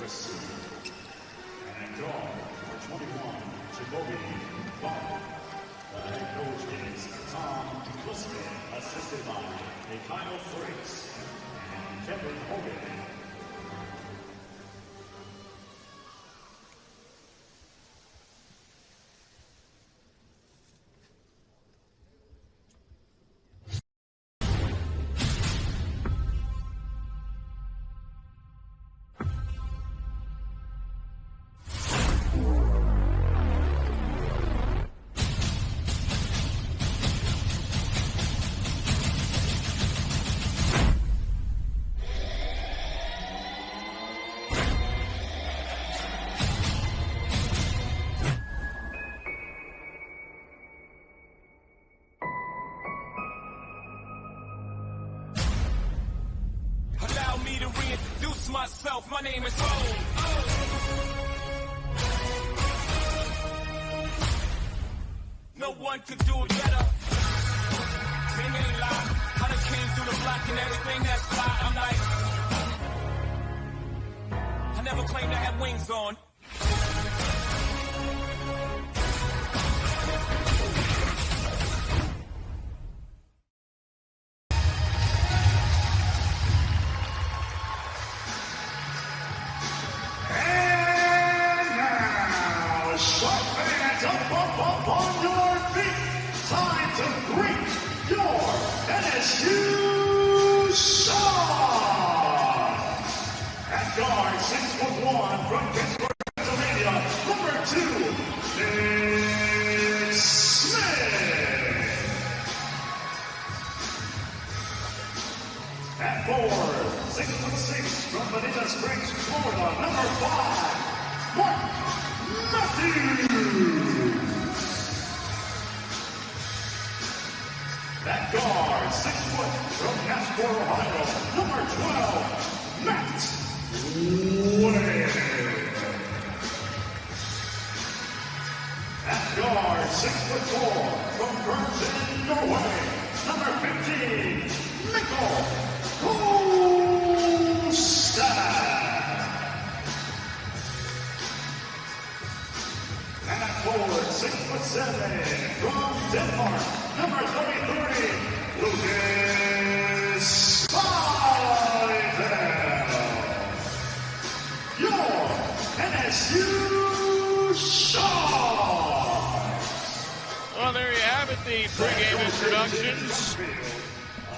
And guard for 21, Jacoby Bond. The head coach is Tom Gluskin, assisted by Mikhail Fritz and Kevin Hogan. Myself, my name is Rollins. No one could do it better. They ain't lie. I done came through the block and everything that's fly. I'm like, I never claimed I had wings on.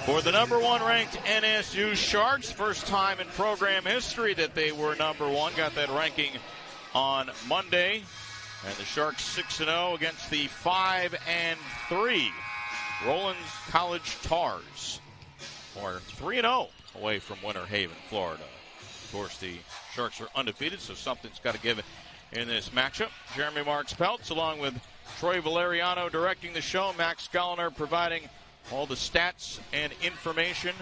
For the number one ranked NSU Sharks, first time in program history that they were number one. Got that ranking on Monday. And the Sharks 6-0 against the 5-3 Rollins College Tars. Or 3-0 away from Winter Haven, Florida. Of course, the Sharks are undefeated, so something's got to give in this matchup. Jeremy Marks Peltz along with Troy Valeriano directing the show. Max Galliner providing all the stats and information.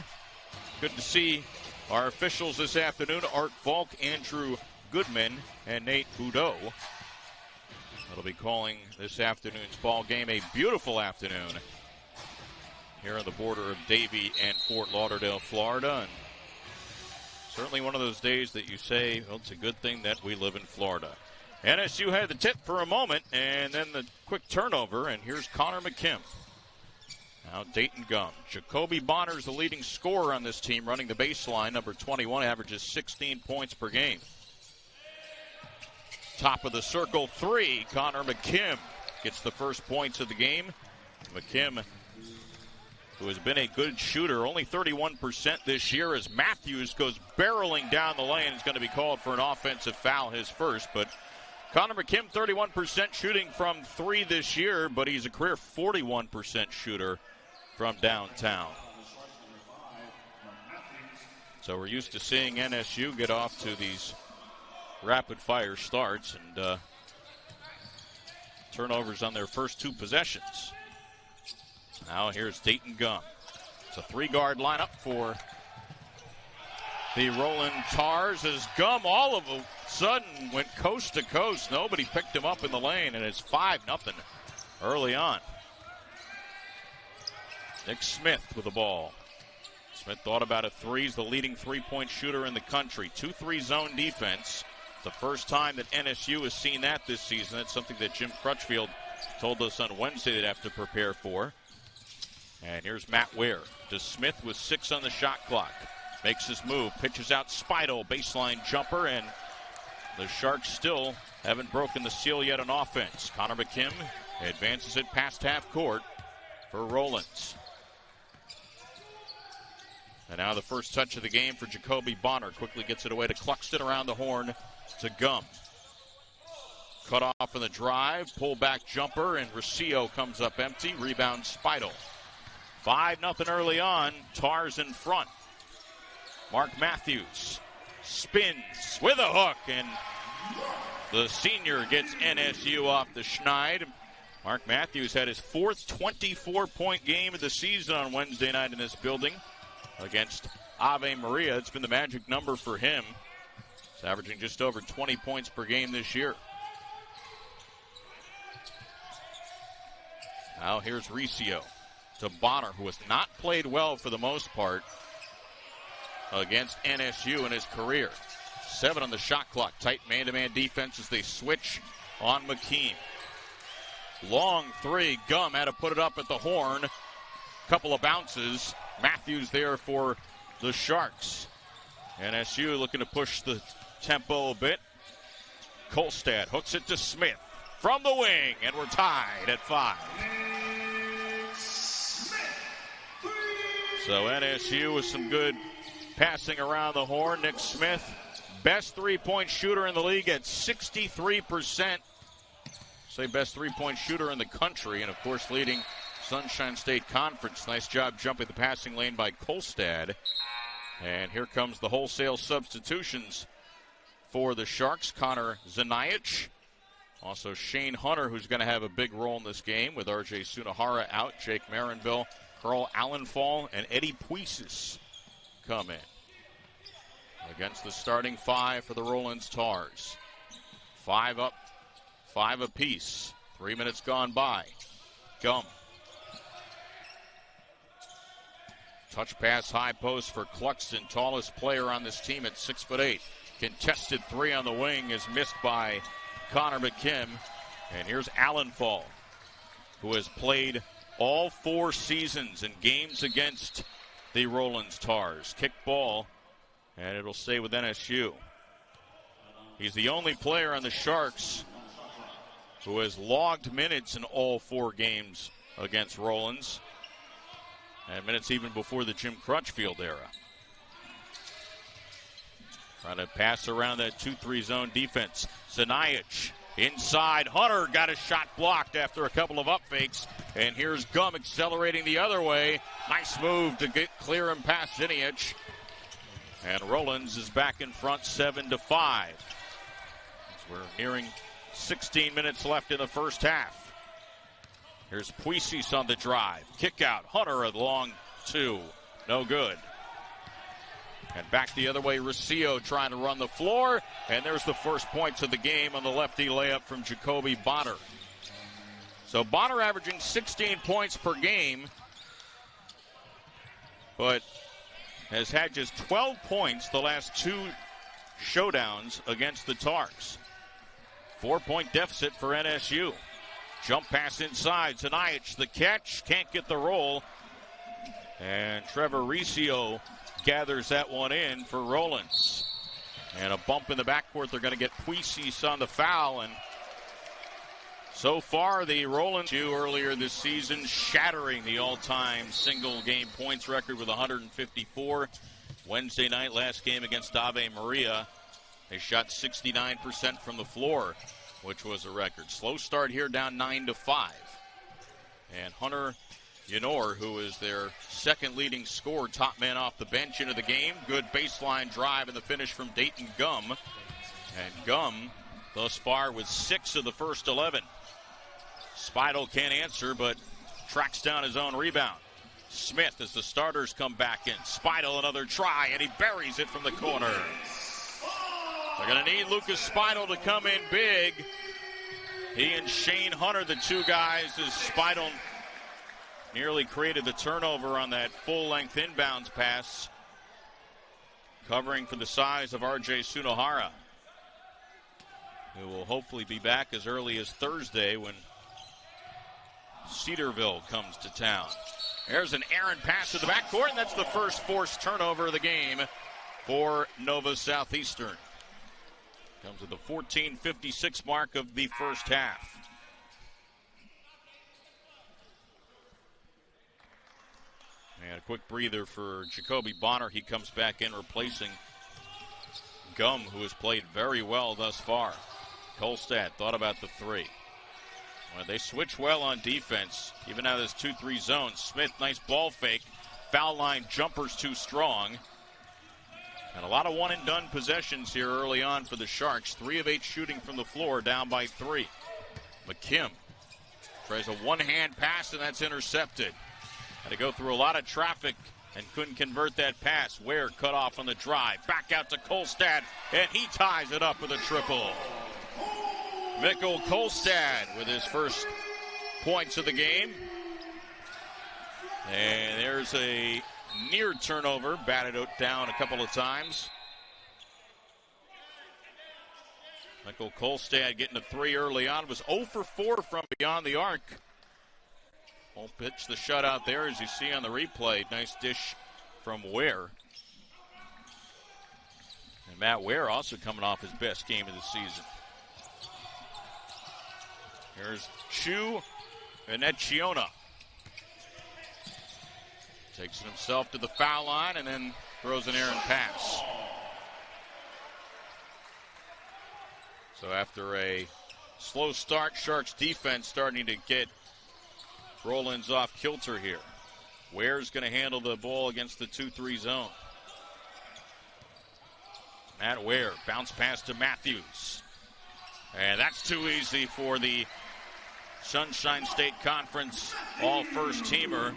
Good to see our officials this afternoon, Art Falk, Andrew Goodman, and Nate Boudreau. That'll be calling this afternoon's ball game. A beautiful afternoon here on the border of Davie and Fort Lauderdale, Florida. And certainly one of those days that you say, well, it's a good thing that we live in Florida. NSU had the tip for a moment, and then the quick turnover, and here's Connor McKim. Now Dayton Gum. Jacoby Bonner's the leading scorer on this team, running the baseline. Number 21 averages 16 points per game. Top of the circle three, Connor McKim gets the first points of the game. McKim, who has been a good shooter, only 31% this year, as Matthews goes barreling down the lane. Is going to be called for an offensive foul, his first. But Connor McKim, 31% shooting from three this year, but he's a career 41% shooter from downtown. So we're used to seeing NSU get off to these rapid-fire starts and turnovers on their first two possessions. Now here's Dayton Gum. It's a three-guard lineup for the Rollins Tars as Gum all of a sudden went coast to coast. Nobody picked him up in the lane, and it's 5-0 early on. Nick Smith with the ball. Smith thought about a three. He's the leading three-point shooter in the country. 2-3 zone defense. The first time that NSU has seen that this season. That's something that Jim Crutchfield told us on Wednesday they'd have to prepare for. And here's Matt Ware to Smith with 6 on the shot clock. Makes his move, pitches out Spidel, baseline jumper, and the Sharks still haven't broken the seal yet on offense. Connor McKim advances it past half court for Rollins. And now the first touch of the game for Jacoby Bonner. Quickly gets it away to Cluxton, around the horn to Gum. Cut off in the drive, pull back jumper, and Rocio comes up empty. Rebound Spidel. 5-0 early on. Tars in front. Mark Matthews spins with a hook, and the senior gets NSU off the schneid. Mark Matthews had his 4th 24-point game of the season on Wednesday night in this building against Ave Maria. It's been the magic number for him. He's averaging just over 20 points per game this year. Now here's Rocio to Bonner, who has not played well for the most part against NSU in his career. 7 on the shot clock. Tight man-to-man defense as they switch on McKean. Long 3. Gum had to put it up at the horn. Couple of bounces. Matthews there for the Sharks. NSU looking to push the tempo a bit. Kolstad hooks it to Smith from the wing, and we're tied at 5. So NSU with some good passing around the horn. Nick Smith, best three-point shooter in the league at 63%. Say best three-point shooter in the country, and of course leading Sunshine State Conference. Nice job jumping the passing lane by Kolstad. And here comes the wholesale substitutions for the Sharks. Connor Zanajic. Also Shane Hunter, who's going to have a big role in this game with R.J. Sunahara out. Jake Marinville, Carl Allenfall, and Eddie Puisis come in against the starting 5 for the Rollins Tars. 5 up, 5 apiece. 3 minutes gone by. Gum. Touch pass high post for Cluxton, tallest player on this team at 6'8". Contested 3 on the wing is missed by Connor McKim. And here's Allenfall, who has played all 4 seasons in games against the Rollins Tars. Kick ball, and it'll stay with NSU. He's the only player on the Sharks who has logged minutes in all 4 games against Rollins, and minutes even before the Jim Crutchfield era. Trying to pass around that 2-3 zone defense. Zanajic inside. Hunter got a shot blocked after a couple of up fakes. And here's Gum accelerating the other way. Nice move to get clear him past Zanajic. And Rollins is back in front 7-5. As we're nearing 16 minutes left in the first half. Here's Puisis on the drive. Kick out. Hunter a long 2. No good. And back the other way, Rocio trying to run the floor. And there's the first points of the game on the lefty layup from Jacoby Bonner. So Bonner averaging 16 points per game, but has had just 12 points the last 2 showdowns against the Tars. 4-point deficit for NSU. Jump pass inside. Zanajic the catch. Can't get the roll. And Trevor Rocio gathers that one in for Rollins. And a bump in the backcourt. They're going to get Puisis on the foul. And so far, the Rollins earlier this season, shattering the all-time single-game points record with 154. Wednesday night, last game against Ave Maria, they shot 69% from the floor, which was a record. Slow start here, down 9-5. And Hunter Yanor, who is their second leading scorer, top man off the bench into the game. Good baseline drive and the finish from Dayton Gum. And Gum, thus far, with 6 of the first 11. Spidel can't answer, but tracks down his own rebound. Smith, as the starters come back in. Spidel, another try, and he buries it from the corner. They're going to need Lucas Spidel to come in big. He and Shane Hunter, the 2 guys, as Spidel nearly created the turnover on that full-length inbounds pass, covering for the size of R.J. Sunahara. who will hopefully be back as early as Thursday when Cedarville comes to town. There's an errant pass to the backcourt, and that's the first forced turnover of the game for Nova Southeastern. Comes at the 14:56 mark of the first half. And a quick breather for Jacoby Bonner. He comes back in replacing Gum, who has played very well thus far. Kolstad thought about the three. Well, they switch well on defense, even out of this 2-3 zone. Smith, nice ball fake. Foul line jumper's too strong. And a lot of one-and-done possessions here early on for the Sharks. 3 of 8 shooting from the floor, down by 3. McKim tries a one-hand pass, and that's intercepted. Had to go through a lot of traffic and couldn't convert that pass. Ware cut off on the drive. Back out to Kolstad, and he ties it up with a triple. Mikkel Kolstad with his first points of the game. And there's a near turnover, batted it down a couple of times. Mikkel Kolstad getting a 3 early on. Was 0 for 4 from beyond the arc. Won't pitch the shutout there, as you see on the replay. Nice dish from Ware. And Matt Ware also coming off his best game of the season. Here's Chu Venetiona. Takes it himself to the foul line and then throws an errant pass. So after a slow start, Sharks defense starting to get Rollins off kilter here. Ware's going to handle the ball against the 2-3 zone. Matt Ware, bounce pass to Matthews. And that's too easy for the Sunshine State Conference all first teamer.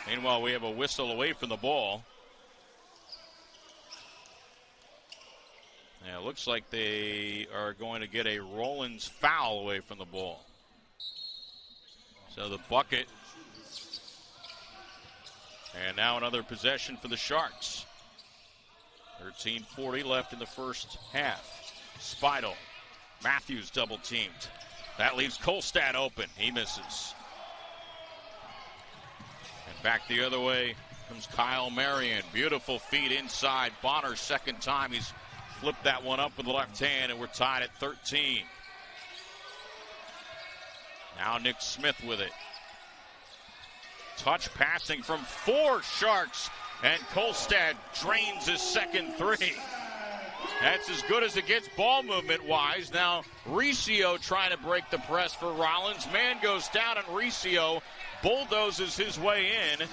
Meanwhile, we have a whistle away from the ball. Yeah, it looks like they are going to get a Rollins foul away from the ball. So the bucket. And now another possession for the Sharks. 13:40 left in the first half. Spidel. Matthews double teamed. That leaves Kolstad open. He misses. And back the other way comes Kyle Marion. Beautiful feed inside. Bonner, second time. He's flipped that one up with the left hand, and we're tied at 13. Now Nick Smith with it. Touch passing from 4 Sharks, and Kolstad drains his second 3. That's as good as it gets ball movement-wise. Now Riccio trying to break the press for Rollins. Man goes down, and Riccio bulldozes his way in.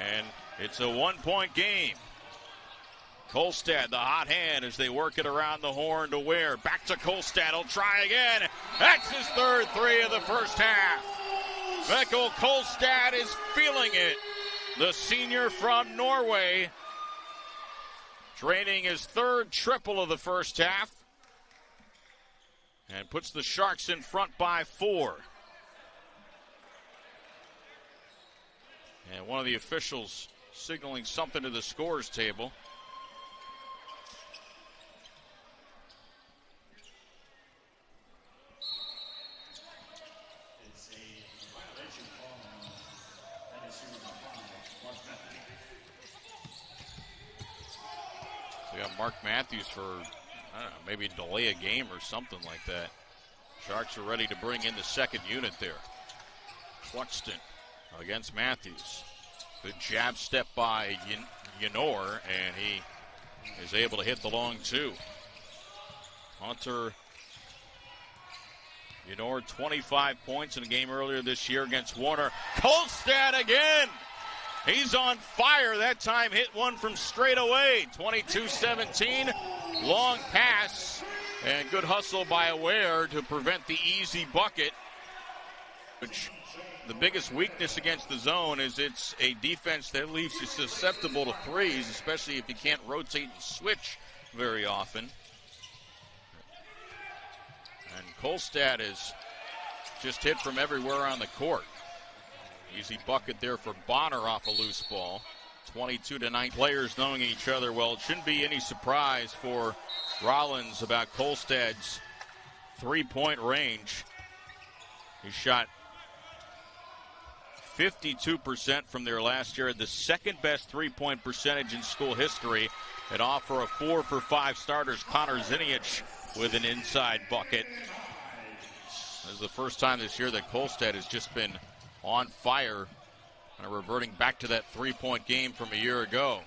And it's a 1-point game. Kolstad, the hot hand, as they work it around the horn to Ware. Back to Kolstad. He'll try again. That's his third 3 of the first half. Mikkel Kolstad is feeling it. The senior from Norway, draining his third triple of the first half, and puts the Sharks in front by 4. And one of the officials signaling something to the scores table. We got Mark Matthews for, I don't know, maybe delay a game or something like that. Sharks are ready to bring in the second unit there. Cluxton against Matthews. Good jab step by Yenor, and he is able to hit the long 2. Hunter Yenor, 25 points in a game earlier this year against Warner. Kolstad again! He's on fire. That time hit one from straight away. 22-17. Long pass. And good hustle by Ware to prevent the easy bucket. Which the biggest weakness against the zone is it's a defense that leaves you susceptible to threes, especially if you can't rotate and switch very often. And Kolstad is just hit from everywhere on the court. Easy bucket there for Bonner off a loose ball. 22-9 players knowing each other well. It shouldn't be any surprise for Rollins about Kolstad's three-point range. He shot 52% from there last year, the second best three-point percentage in school history. And off for a 4 for 5 starters, Connor Ziniech with an inside bucket. This is the first time this year that Kolstad has just been on fire, kind of reverting back to that three-point game from a year ago.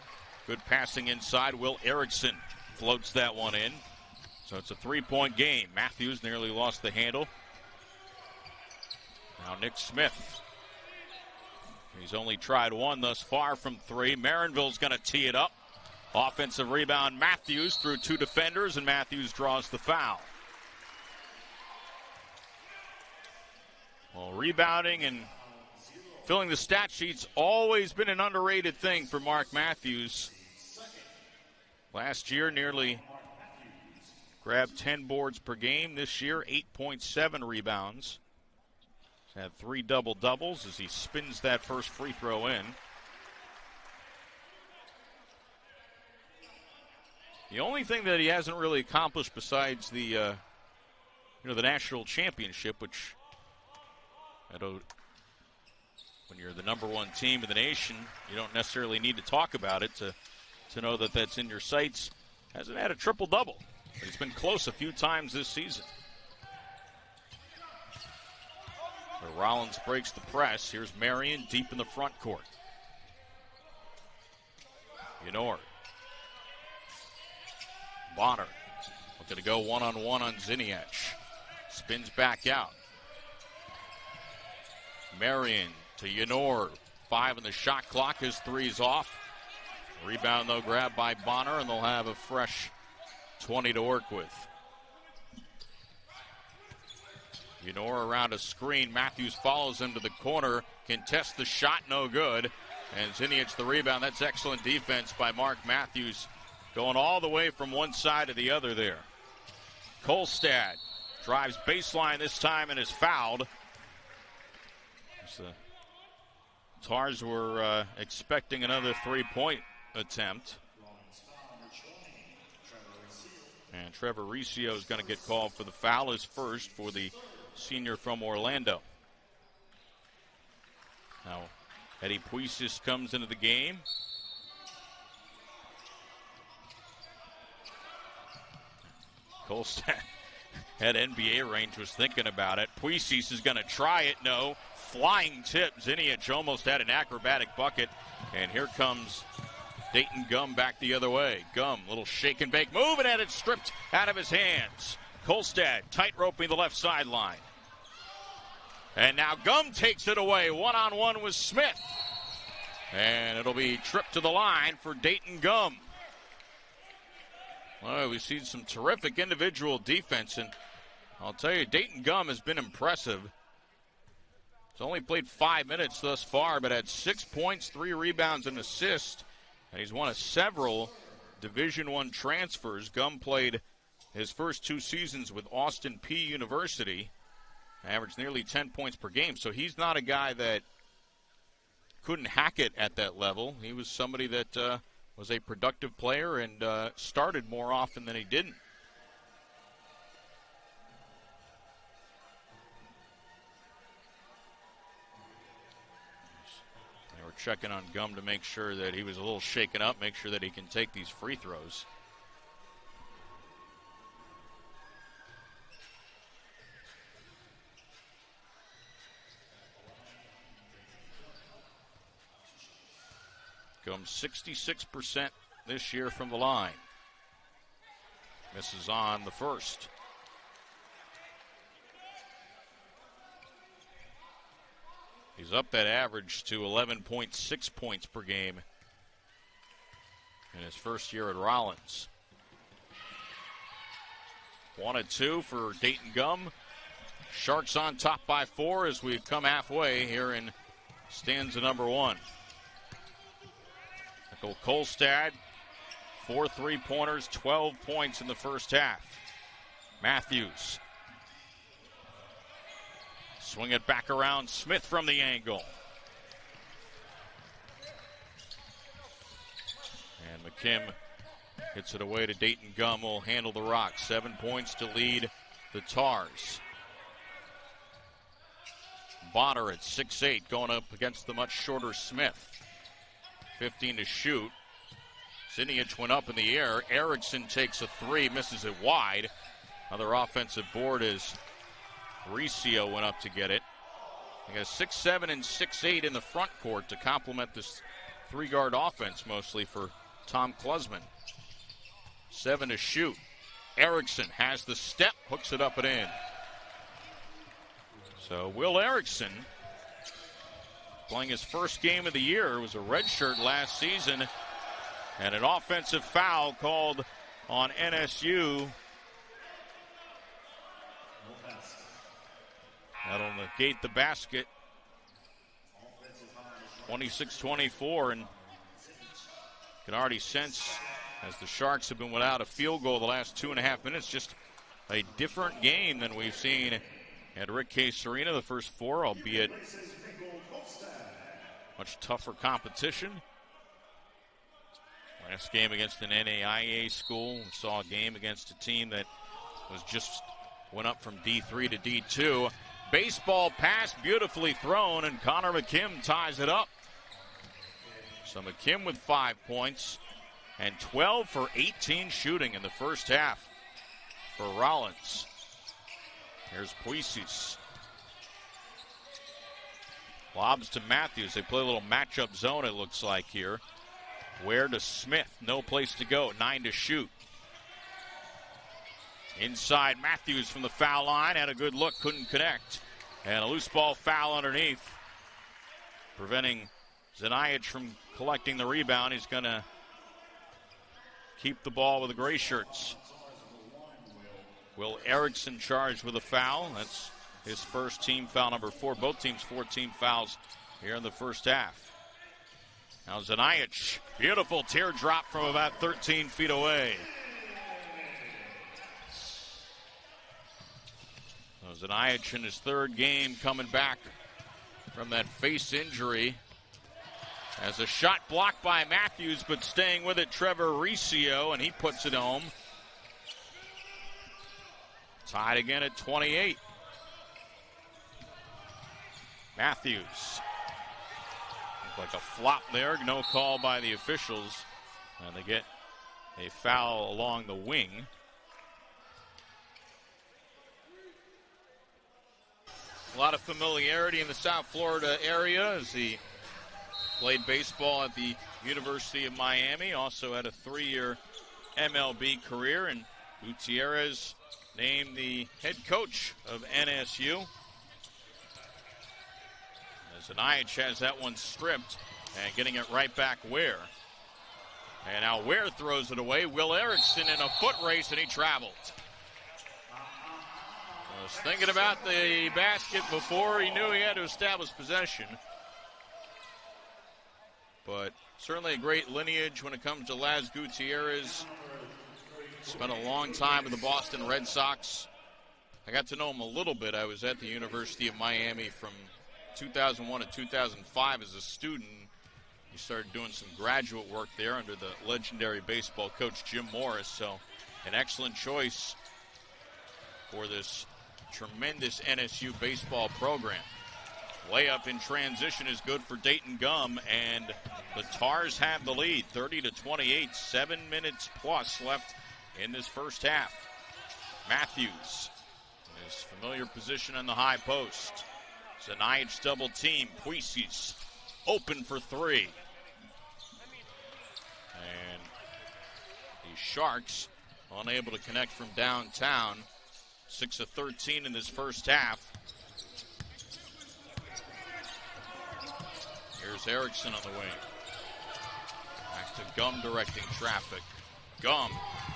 Good passing inside. Will Erickson floats that one in. So it's a three-point game. Matthews nearly lost the handle. Now Nick Smith. He's only tried one thus far from three. Marinville's going to tee it up. Offensive rebound, Matthews through two defenders, and Matthews draws the foul. Well, rebounding and filling the stat sheet's always been an underrated thing for Mark Matthews. Last year, nearly grabbed 10 boards per game. This year, 8.7 rebounds. He's had 3 double-doubles as he spins that first free throw in. The only thing that he hasn't really accomplished besides the national championship, which when you're the number one team in the nation, you don't necessarily need to talk about it to know that that's in your sights. Hasn't had a triple-double. He's been close a few times this season. So Rollins breaks the press. Here's Marion deep in the front court. Yenor. Bonner looking to go one-on-one on Ziniech. Spins back out. Marion to Yenor. 5 on the shot clock. His three's off. Rebound, though, grabbed by Bonner, and they'll have a fresh 20 to work with. Yenor around a screen. Matthews follows him to the corner. Contests the shot, no good. And Ziniech the rebound. That's excellent defense by Mark Matthews. Going all the way from one side to the other there. Kolstad drives baseline this time and is fouled. The Tars were expecting another three-point attempt. And Trevor Riccio is going to get called for the foul, his first for the senior from Orlando. Now, Eddie Puisis comes into the game. Kolstad had NBA range, was thinking about it. Puisis is going to try it. No. Flying tip. Ziniech almost had an acrobatic bucket. And here comes Dayton Gum back the other way. Gum, little shake and bake move, and had it stripped out of his hands. Kolstad tight-roping the left sideline. And now Gum takes it away. One-on-one with Smith. And it'll be tripped to the line for Dayton Gum. Well, we've seen some terrific individual defense, and I'll tell you, Dayton Gum has been impressive. He's only played 5 minutes thus far, but had 6 points, 3 rebounds, and assists. And he's one of several Division I transfers. Gum played his first 2 seasons with Austin Peay University, averaged nearly 10 points per game. So he's not a guy that couldn't hack it at that level. He was somebody that was a productive player and started more often than he didn't. They were checking on Gum to make sure that he was a little shaken up, make sure that he can take these free throws. Gum 66% this year from the line. Misses on the first. He's up that average to 11.6 points per game in his first year at Rollins. 1-2 for Dayton Gum. Sharks on top by 4 as we come halfway here in stanza number 1. Kolstad, 4 3-pointers, 12 points in the first half. Matthews. Swing it back around. Smith from the angle. McKim hits it away to Dayton Gum, will handle the rock. 7 points to lead the Tars. Bonner at 6'8", going up against the much shorter Smith. 15 to shoot. Zinic went up in the air. Erickson takes a three, misses it wide. Another offensive board as Riccio went up to get it. They got a 6'7" and 6'8" in the front court to complement this three-guard offense mostly for Tom Klusman. 7 to shoot. Erickson has the step, hooks it up and in. So Will Erickson, playing his first game of the year, it was a redshirt last season, and an offensive foul called on NSU. That'll negate the basket. 26-24, and you can already sense, as the Sharks have been without a field goal the last 2.5 minutes, just a different game than we've seen at Rick Case Arena the first four, albeit much tougher competition. Last game against an NAIA school, we saw a game against a team that was just went up from D3 to D2. Baseball pass beautifully thrown, and Connor McKim ties it up. So McKim with 5 points and 12 for 18 shooting in the first half for Rollins. Here's Puisis. Lobs to Matthews. They play a little matchup zone, it looks like here. Ware to Smith. No place to go. 9 to shoot. Inside Matthews from the foul line. Had a good look. Couldn't connect. And a loose ball foul underneath, preventing Zinic from collecting the rebound. He's going to keep the ball with the gray shirts. Will Erickson charged with a foul. That's his first team foul, number 4. Both teams 14 fouls here in the first half. Now Zinic, beautiful teardrop from about 13 feet away. So Zinic in his third game coming back from that face injury. As a shot blocked by Matthews, but staying with it, Trevor Riccio, and he puts it home. Tied again at 28. Matthews. Looked like a flop there. No call by the officials. And they get a foul along the wing. A lot of familiarity in the South Florida area as he played baseball at the University of Miami. Also had a 3-year MLB career. And Gutierrez named the head coach of NSU. As Zinic has that one stripped and getting it right back Ware. And now Ware throws it away. Will Erickson in a foot race, and he traveled. Was thinking about the basket before he knew he had to establish possession. But certainly a great lineage when it comes to Laz Gutierrez. Spent a long time with the Boston Red Sox. I got to know him a little bit. I was at the University of Miami from 2001 to 2005 as a student. He started doing some graduate work there under the legendary baseball coach Jim Morris. So an excellent choice for this tremendous NSU baseball program. Layup in transition is good for Dayton Gum, and the Tars have the lead, 30-28, 7 minutes plus left in this first half. Matthews in his familiar position in the high post. Zinic double team. Puisis open for 3. And the Sharks unable to connect from downtown. 6 of 13 in this first half. Here's Erickson on the wing. Back to Gum directing traffic. Gum,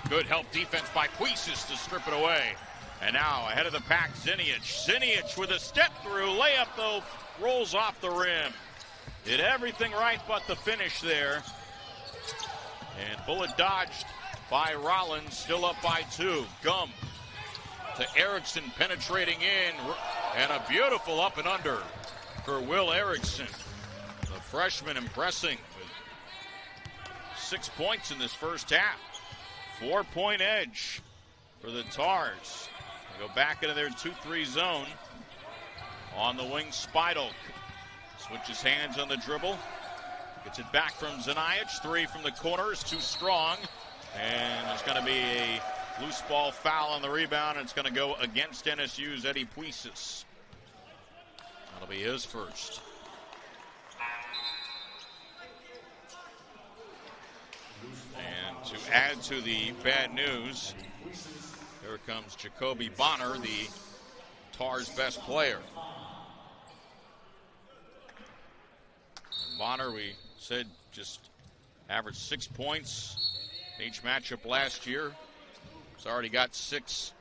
good help defense by Puisis to strip it away. And now ahead of the pack, Zinic. Zinic with a step through. Layup, though, rolls off the rim. Did everything right but the finish there. And bullet dodged by Rollins, still up by 2. Gum to Erickson, penetrating in, and a beautiful up and under for Will Erickson. The freshman impressing with 6 points in this first half. 4-point edge for the Tars. They go back into their 2-3 zone. On the wing, Spidel switches hands on the dribble. Gets it back from Zanajic. 3 from the corner is too strong. And there's going to be a loose ball foul on the rebound. And it's going to go against NSU's Eddie Puisis. That'll be his first. And to add to the bad news, here comes Jacoby Bonner, the Tars' best player. And Bonner, we said, just averaged 6 points in each matchup last year. He's already got 6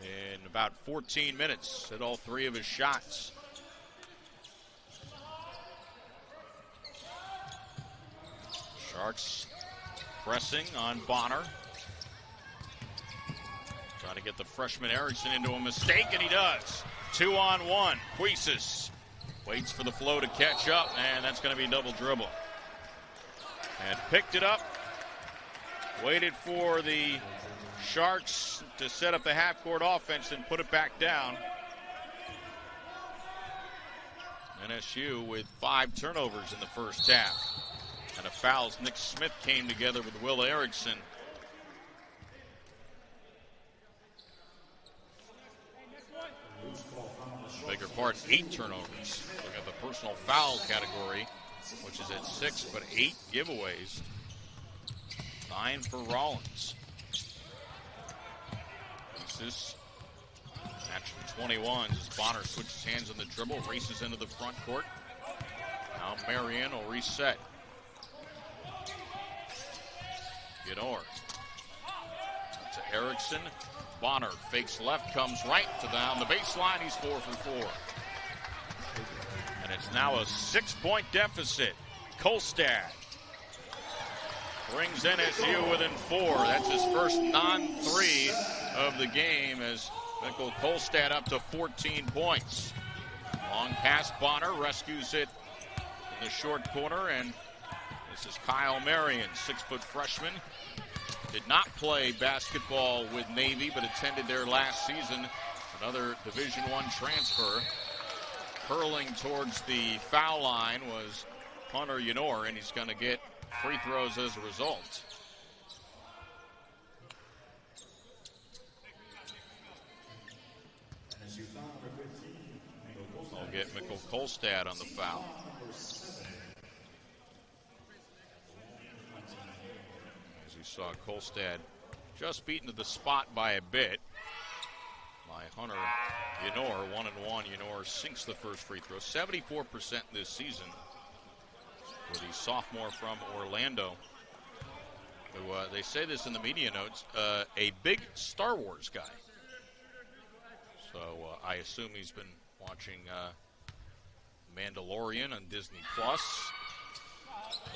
in about 14 minutes. Hit all 3 of his shots. Sharks pressing on Bonner. Trying to get the freshman Erickson into a mistake, and he does. 2-on-1. Puisis waits for the flow to catch up, and that's going to be double dribble. And picked it up. Waited for the Sharks to set up the half-court offense and put it back down. NSU with 5 turnovers in the first half. And a foul as Nick Smith came together with Will Erickson. Bigger part, 8 turnovers. Look at the personal foul category, which is at 6, but 8 giveaways. 9 for Rollins. This match from 21 as Bonner switches hands on the dribble, races into the front court. Now Marion will reset. Ginor to Erickson. Bonner fakes left, comes right to down the baseline. He's 4 for 4. And it's now a 6-point deficit. Kolstad brings NSU within 4. That's his first non-3 of the game as Mikkel Kolstad up to 14 points. Long pass, Bonner rescues it in the short corner, and this is Kyle Marion, 6-foot freshman. Did not play basketball with Navy, but attended there last season. Another Division I transfer. Hurling towards the foul line was Hunter Ginor, and he's going to get free throws as a result. I'll get Mikkel Kolstad on the foul. As you saw, Kolstad just beaten to the spot by a bit by Hunter Ginor. 1-1. Ginor sinks the first free throw. 74% this season for the sophomore from Orlando, who they say this in the media notes, a big Star Wars guy. So I assume he's been watching Mandalorian on Disney Plus.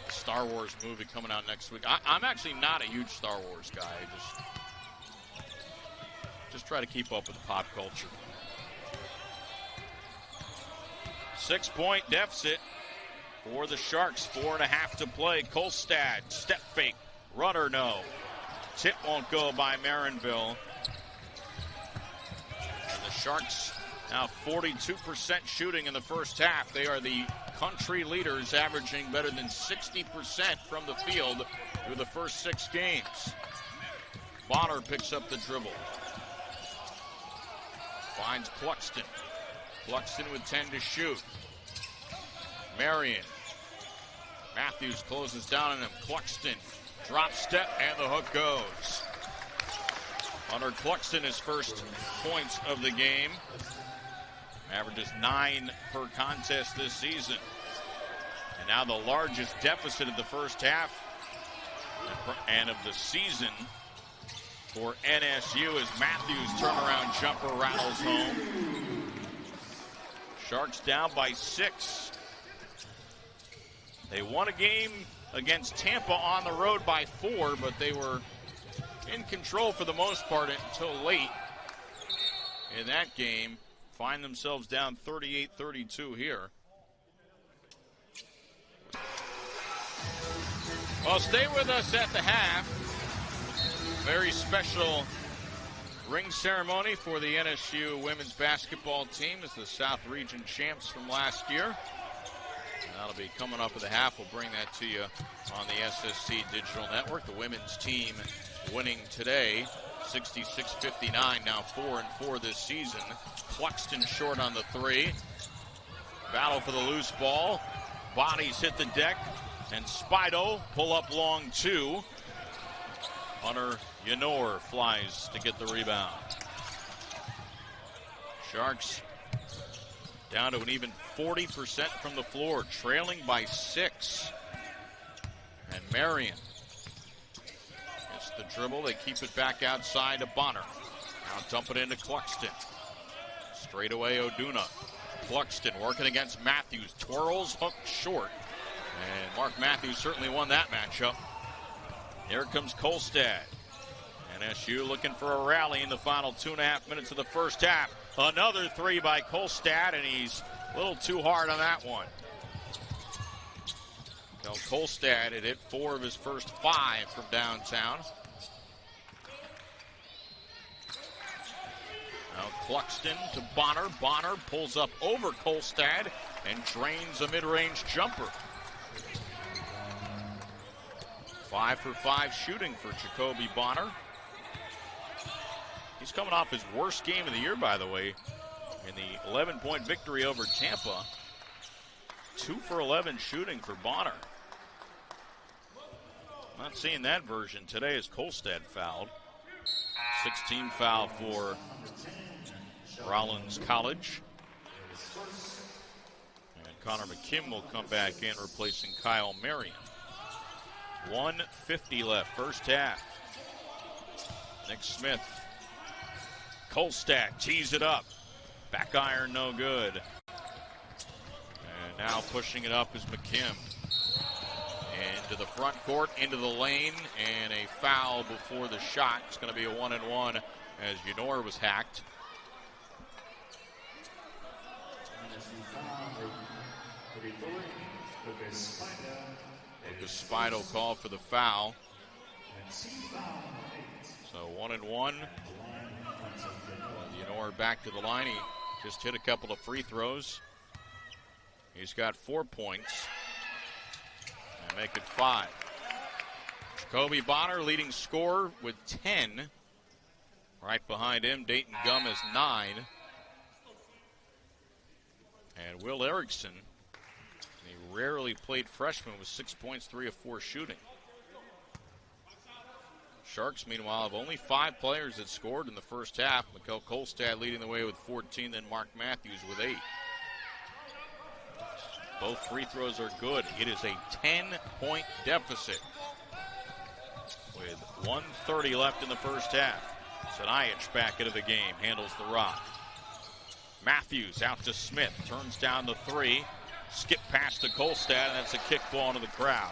A Star Wars movie coming out next week. I'm actually not a huge Star Wars guy. I just try to keep up with pop culture. 6-point deficit for the Sharks. 4.5 to play. Kolstad, step fake, runner no. Tip won't go by Marinville. And the Sharks now 42% shooting in the first half. They are the country leaders, averaging better than 60% from the field through the first 6 games. Bonner picks up the dribble. Finds Cluxton. Cluxton with 10 to shoot. Marion. Matthews closes down on him. Cluxton, drop step, and the hook goes. Hunter Cluxton, his first points of the game. Averages 9 per contest this season. And now the largest deficit of the first half and of the season for NSU as Matthews' turnaround jumper rattles home. Sharks down by 6. They won a game against Tampa on the road by 4, but they were in control for the most part until late in that game. Find themselves down 38-32 here. Well, stay with us at the half. Very special ring ceremony for the NSU women's basketball team as the South Region champs from last year. That'll be coming up at the half. We'll bring that to you on the SSC Digital Network. The women's team winning today, 66-59, now 4-4 this season. Cluxton short on the three. Battle for the loose ball. Bodies hit the deck, and Spido pull up long two. Hunter Yanor flies to get the rebound. Sharks down to an even 40% from the floor, trailing by 6. And Marion gets the dribble. They keep it back outside to Bonner. Now dump it into Cluxton. Straight away Oduna. Cluxton working against Matthews. Twirls, hook short. And Mark Matthews certainly won that matchup. Here comes Kolstad. And SU looking for a rally in the final 2.5 minutes of the first half. Another three by Kolstad, and he's a little too hard on that one. So Kolstad had hit 4 of his first 5 from downtown. Now Cluxton to Bonner. Bonner pulls up over Kolstad and drains a mid-range jumper. 5 for 5 shooting for Jacoby Bonner. He's coming off his worst game of the year, by the way, in the 11-point victory over Tampa. 2 for 11 shooting for Bonner. Not seeing that version today as Kolstad fouled. 16 foul for Rollins College. And Connor McKim will come back in, replacing Kyle Marion. 1:50 left, first half. Nick Smith. Kolstad tees it up. Back iron, no good. And now pushing it up is McKim. Into the front court, into the lane, and a foul before the shot. It's going to be a 1-and-1 as Yanor was hacked. Lucas Spido called for the foul. So 1-and-1. Yanor back to the line. He just hit a couple of free throws. He's got 4 points. And make it 5. Jacoby Bonner leading scorer with 10. Right behind him, Dayton Gum has 9. And Will Erickson, a rarely played freshman, with 6 points, 3 of 4 shooting. Sharks, meanwhile, have only 5 players that scored in the first half. Mikkel Kolstad leading the way with 14, then Mark Matthews with 8. Both free throws are good. It is a 10-point deficit with 1:30 left in the first half. Sanajic back into the game, handles the rock. Matthews out to Smith, turns down the 3. Skip past to Kolstad, and that's a kick ball into the crowd.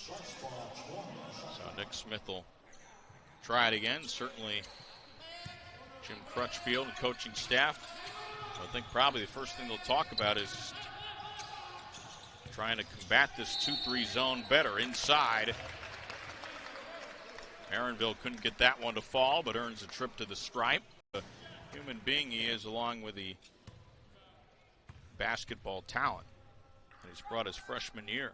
So Nick Smith will try it again. Certainly Jim Crutchfield and coaching staff, I think probably the first thing they'll talk about is trying to combat this 2-3 zone better inside. Marinville couldn't get that one to fall, but earns a trip to the stripe. The human being he is, along with the basketball talent that he's brought his freshman year.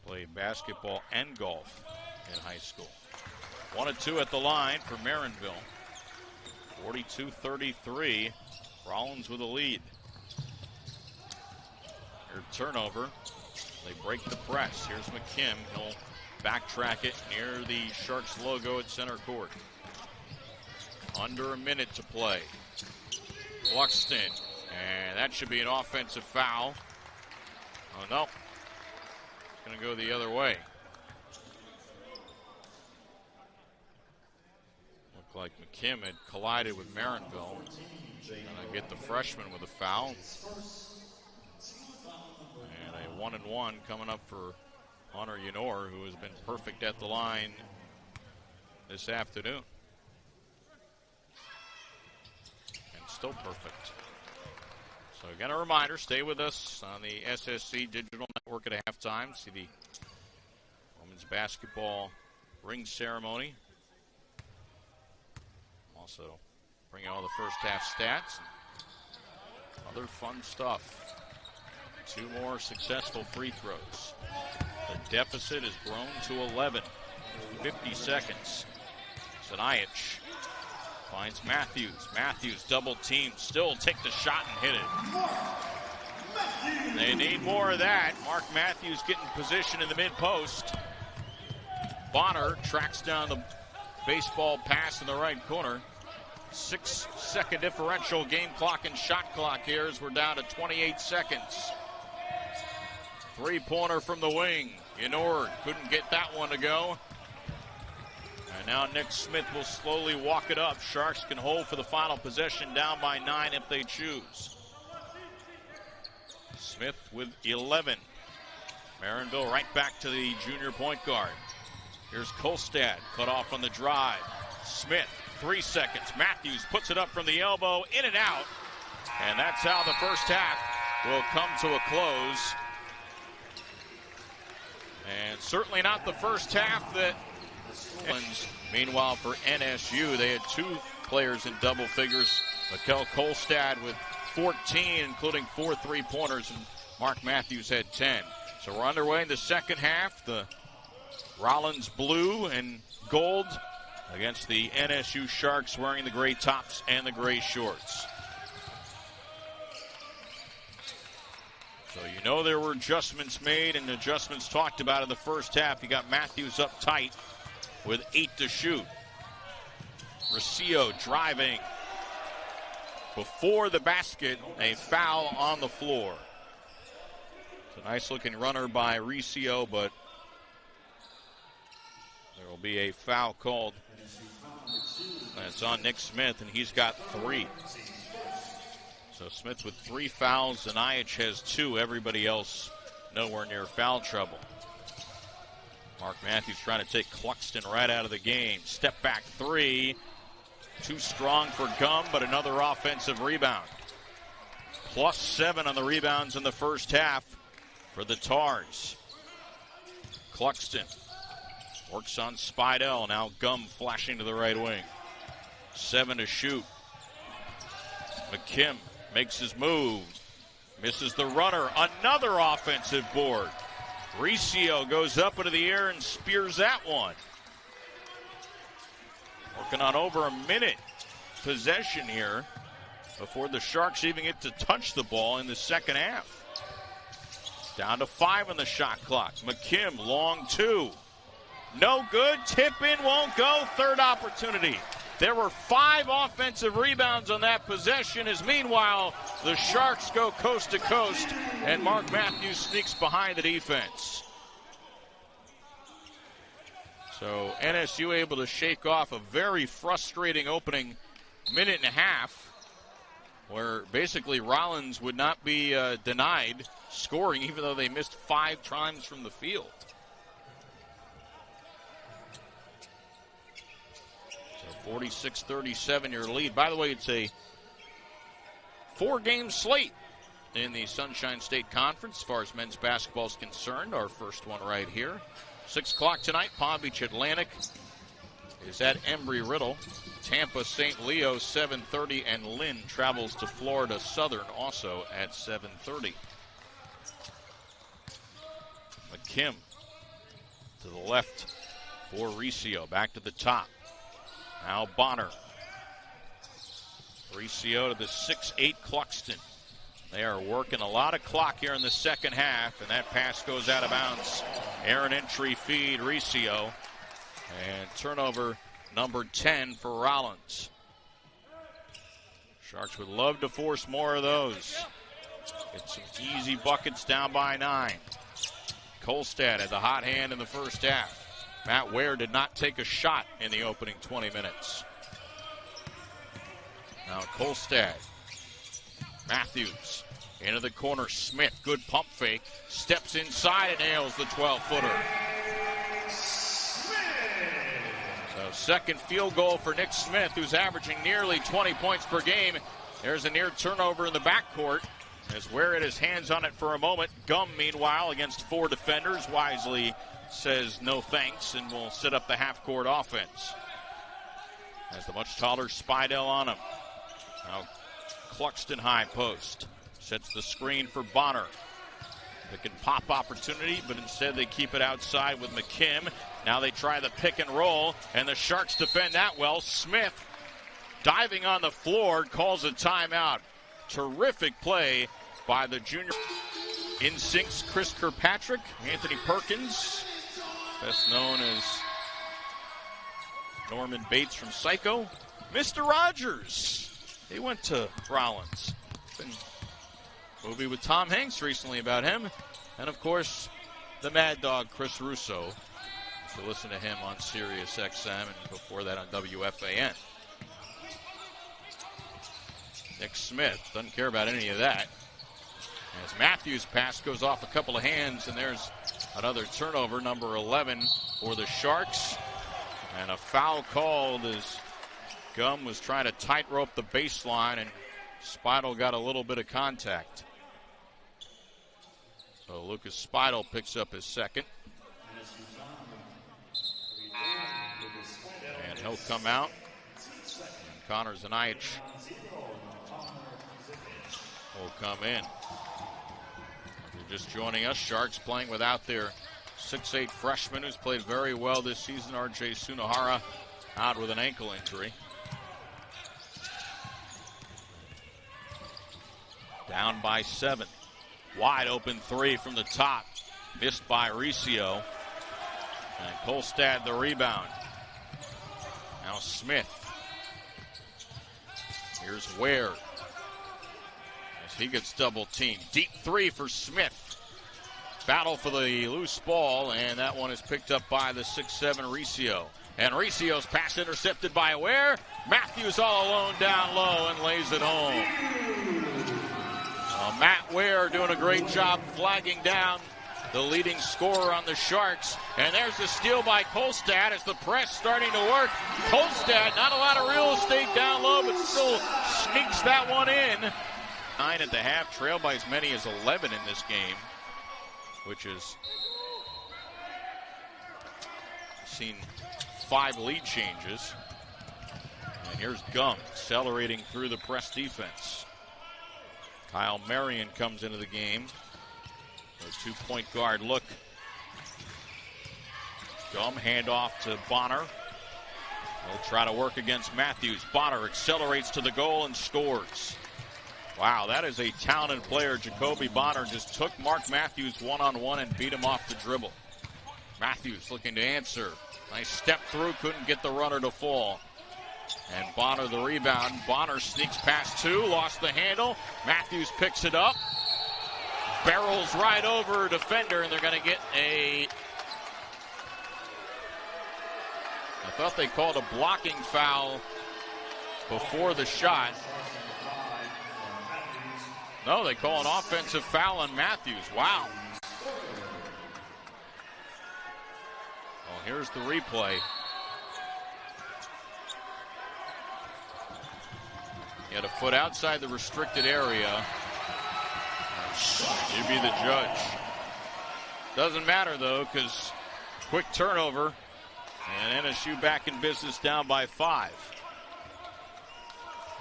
Played basketball and golf in high school. 1-2 at the line for Marinville. 42-33. Rollins with a lead. Here, turnover. They break the press. Here's McKim. He'll backtrack it near the Sharks logo at center court. Under a minute to play. Cluxton. And that should be an offensive foul. Oh, no. It's going to go the other way. Looked like McKim had collided with Marinville. And I get the freshman with a foul. And a 1-and-1 coming up for Hunter Yenor, who has been perfect at the line this afternoon. And still perfect. So again, a reminder, stay with us on the SSC Digital Network at halftime. See the women's basketball ring ceremony. Also bringing all the first half stats and other fun stuff. 2 more successful free throws. The deficit has grown to 11. 50 seconds. Zanajic finds Matthews. Matthews double team. Still take the shot and hit it. They need more of that. Mark Matthews getting position in the mid post. Bonner tracks down the baseball pass in the right corner. 6-second differential game clock and shot clock here as we're down to 28 seconds. 3-pointer from the wing. Yenor couldn't get that one to go. And now Nick Smith will slowly walk it up. Sharks can hold for the final possession, down by 9 if they choose. Smith with 11. Marinville right back to the junior point guard. Here's Kolstad, cut off on the drive. Smith, 3 seconds. Matthews puts it up from the elbow, in and out. And that's how the first half will come to a close. And certainly not the first half that... Meanwhile, for NSU, they had 2 players in double figures. Mikkel Kolstad with 14, including 4 3-pointers, and Mark Matthews had 10. So we're underway in the second half. The Rollins blue and gold against the NSU Sharks wearing the gray tops and the gray shorts. So you know there were adjustments made and adjustments talked about in the first half. You got Matthews up tight with 8 to shoot. Riccio driving before the basket, a foul on the floor. It's a nice looking runner by Riccio, but there will be a foul called. That's on Nick Smith, and he's got 3. So Smith with 3 fouls. Zanajic has 2. Everybody else nowhere near foul trouble. Mark Matthews trying to take Cluxton right out of the game. Step back 3. Too strong for Gum, but another offensive rebound. +7 on the rebounds in the first half for the Tars. Cluxton works on Spidell. Now Gum flashing to the right wing. 7 to shoot. McKim makes his move. Misses the runner. Another offensive board. Riccio goes up into the air and spears that one. Working on over a minute possession here before the Sharks even get to touch the ball in the second half. Down to 5 on the shot clock. McKim, long 2. No good. Tip in, won't go. Third opportunity. There were 5 offensive rebounds on that possession as meanwhile the Sharks go coast to coast and Mark Matthews sneaks behind the defense. So NSU able to shake off a very frustrating opening minute and a half where basically Rollins would not be denied scoring even though they missed 5 times from the field. 46-37 your lead. By the way, it's a 4-game slate in the Sunshine State Conference as far as men's basketball is concerned. Our first one right here. 6 o'clock tonight, Palm Beach Atlantic is at Embry-Riddle. Tampa St. Leo 7:30, and Lynn travels to Florida Southern also at 7:30. McKim to the left for Riccio. Back to the top. Now Bonner. Riccio to the 6'8 Cluxton. They are working a lot of clock here in the second half, and that pass goes out of bounds. Aaron entry feed, Riccio. And turnover number 10 for Rollins. Sharks would love to force more of those. Get some easy buckets down by 9. Kolstad had the hot hand in the first half. Matt Ware did not take a shot in the opening 20 minutes. Now Kolstad. Matthews Into the corner, Smith, good pump fake, steps inside and nails the 12-footer. So second field goal for Nick Smith, who's averaging nearly 20 points per game. There's a near turnover in the backcourt as Ware had his hands on it for a moment. Gum, meanwhile, against four defenders, wisely says no thanks and will set up the half-court offense. Has the much taller Spidell on him. Now Cluxton high post. Sets the screen for Bonner. Pick and pop opportunity, but instead they keep it outside with McKim. Now they try the pick and roll, and the Sharks defend that well. Smith diving on the floor, calls a timeout. Terrific play by the junior. Instincts, Chris Kirkpatrick, Anthony Perkins, best known as Norman Bates from Psycho. Mr. Rogers, he went to Rollins. Been a movie with Tom Hanks recently about him. And of course, the Mad Dog, Chris Russo. You can listen to him on Sirius XM and before that on WFAN. Nick Smith doesn't care about any of that. As Matthews' pass goes off a couple of hands, and there's another turnover, number 11 for the Sharks. And a foul called as Gum was trying to tightrope the baseline, and Spidell got a little bit of contact. So Lucas Spidell picks up his second. And he'll come out. And Connor Zanaich will come in. If you're just joining us, Sharks playing without their 6'8 freshman who's played very well this season, R.J. Sunohara, out with an ankle injury. Down by 7. Wide open three from the top. Missed by Riccio. And Kolstad the rebound. Now Smith. Here's Ware. As he gets double teamed. Deep three for Smith. Battle for the loose ball, and that one is picked up by the 6'7 Riccio. And Riccio's pass intercepted by Ware. Matthews all alone down low and lays it home. Matt Ware doing a great job flagging down the leading scorer on the Sharks. And there's the steal by Kolstad as the press starting to work. Kolstad, not a lot of real estate down low, but still sneaks that one in. 9 at the half, trailed by as many as 11 in this game, which has seen 5 lead changes. And here's Gum accelerating through the press defense. Kyle Marion comes into the game. A two-point guard look. Gum handoff to Bonner. He'll try to work against Matthews. Bonner accelerates to the goal and scores. Wow, that is a talented player. Jacoby Bonner just took Mark Matthews one-on-one and beat him off the dribble. Matthews looking to answer. Nice step through, couldn't get the runner to fall. And Bonner the rebound. Bonner sneaks past 2, lost the handle. Matthews picks it up. Barrels right over a defender, and they're going to get a... I thought they called a blocking foul before the shot. No, they call an offensive foul on Matthews. Wow. Well, here's the replay. He had a foot outside the restricted area. You'd be the judge. Doesn't matter, though, because quick turnover. And NSU back in business down by 5.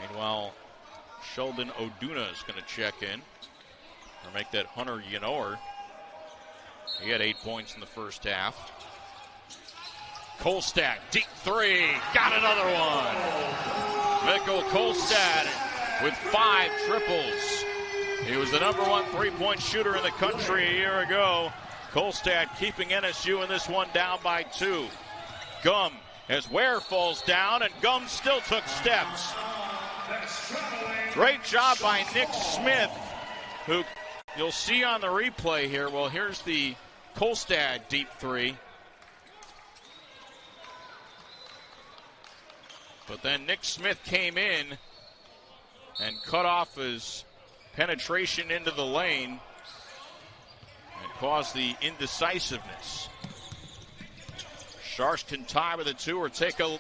Meanwhile, Sheldon Oduna is going to check in. Or make that Hunter Yenor. He had 8 points in the first half. Kolstad, deep three. Got another one. Mikko Kolstad with 5 triples. He was the #1 3-point shooter in the country a year ago. Kolstad keeping NSU in this one down by 2. Gum as Ware falls down, and Gum still took steps. Great job by Nick Smith, who you'll see on the replay here. Well, here's the Kolstad deep three. But then Nick Smith came in and cut off his penetration into the lane and caused the indecisiveness. Sharks can tie with a 2 or take a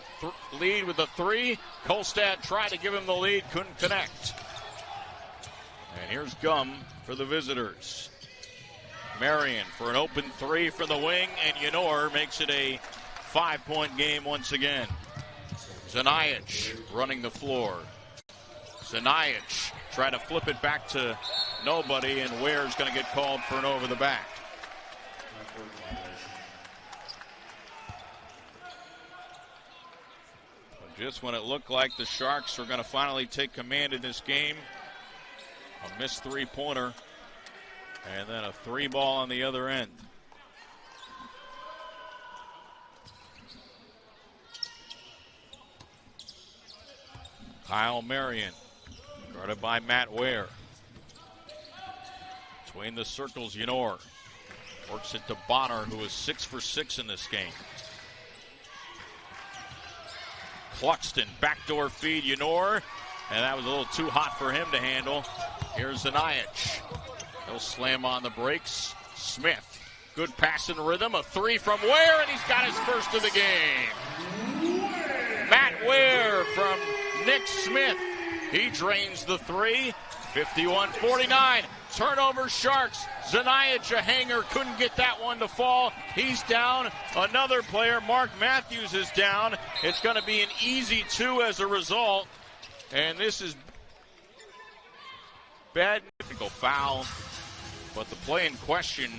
lead with a 3. Kolstad tried to give him the lead, couldn't connect. And here's Gum for the visitors. Marion for an open 3 for the wing, and Yenor makes it a 5-point game once again. Zanajic running the floor. Zanajic trying to flip it back to nobody, and Ware's going to get called for an over the back. Just when it looked like the Sharks were going to finally take command in this game, a missed 3-pointer, and then a 3-ball on the other end. Kyle Marion, guarded by Matt Ware. Between the circles, Yenor works it to Bonner, who is 6 for 6 in this game. Cluxton, backdoor feed, Yenor, and that was a little too hot for him to handle. Here's Zanajic. He'll slam on the brakes. Smith, good pass in rhythm, a 3 from Ware, and he's got his first of the game. Matt Ware from Nick Smith. He drains the 3, 51-49. Turnover Sharks. Zanajic, a hanger, couldn't get that one to fall. He's down. Another player, Mark Matthews, is down. It's going to be an easy 2 as a result. And this is bad. Technical foul. But the play in question,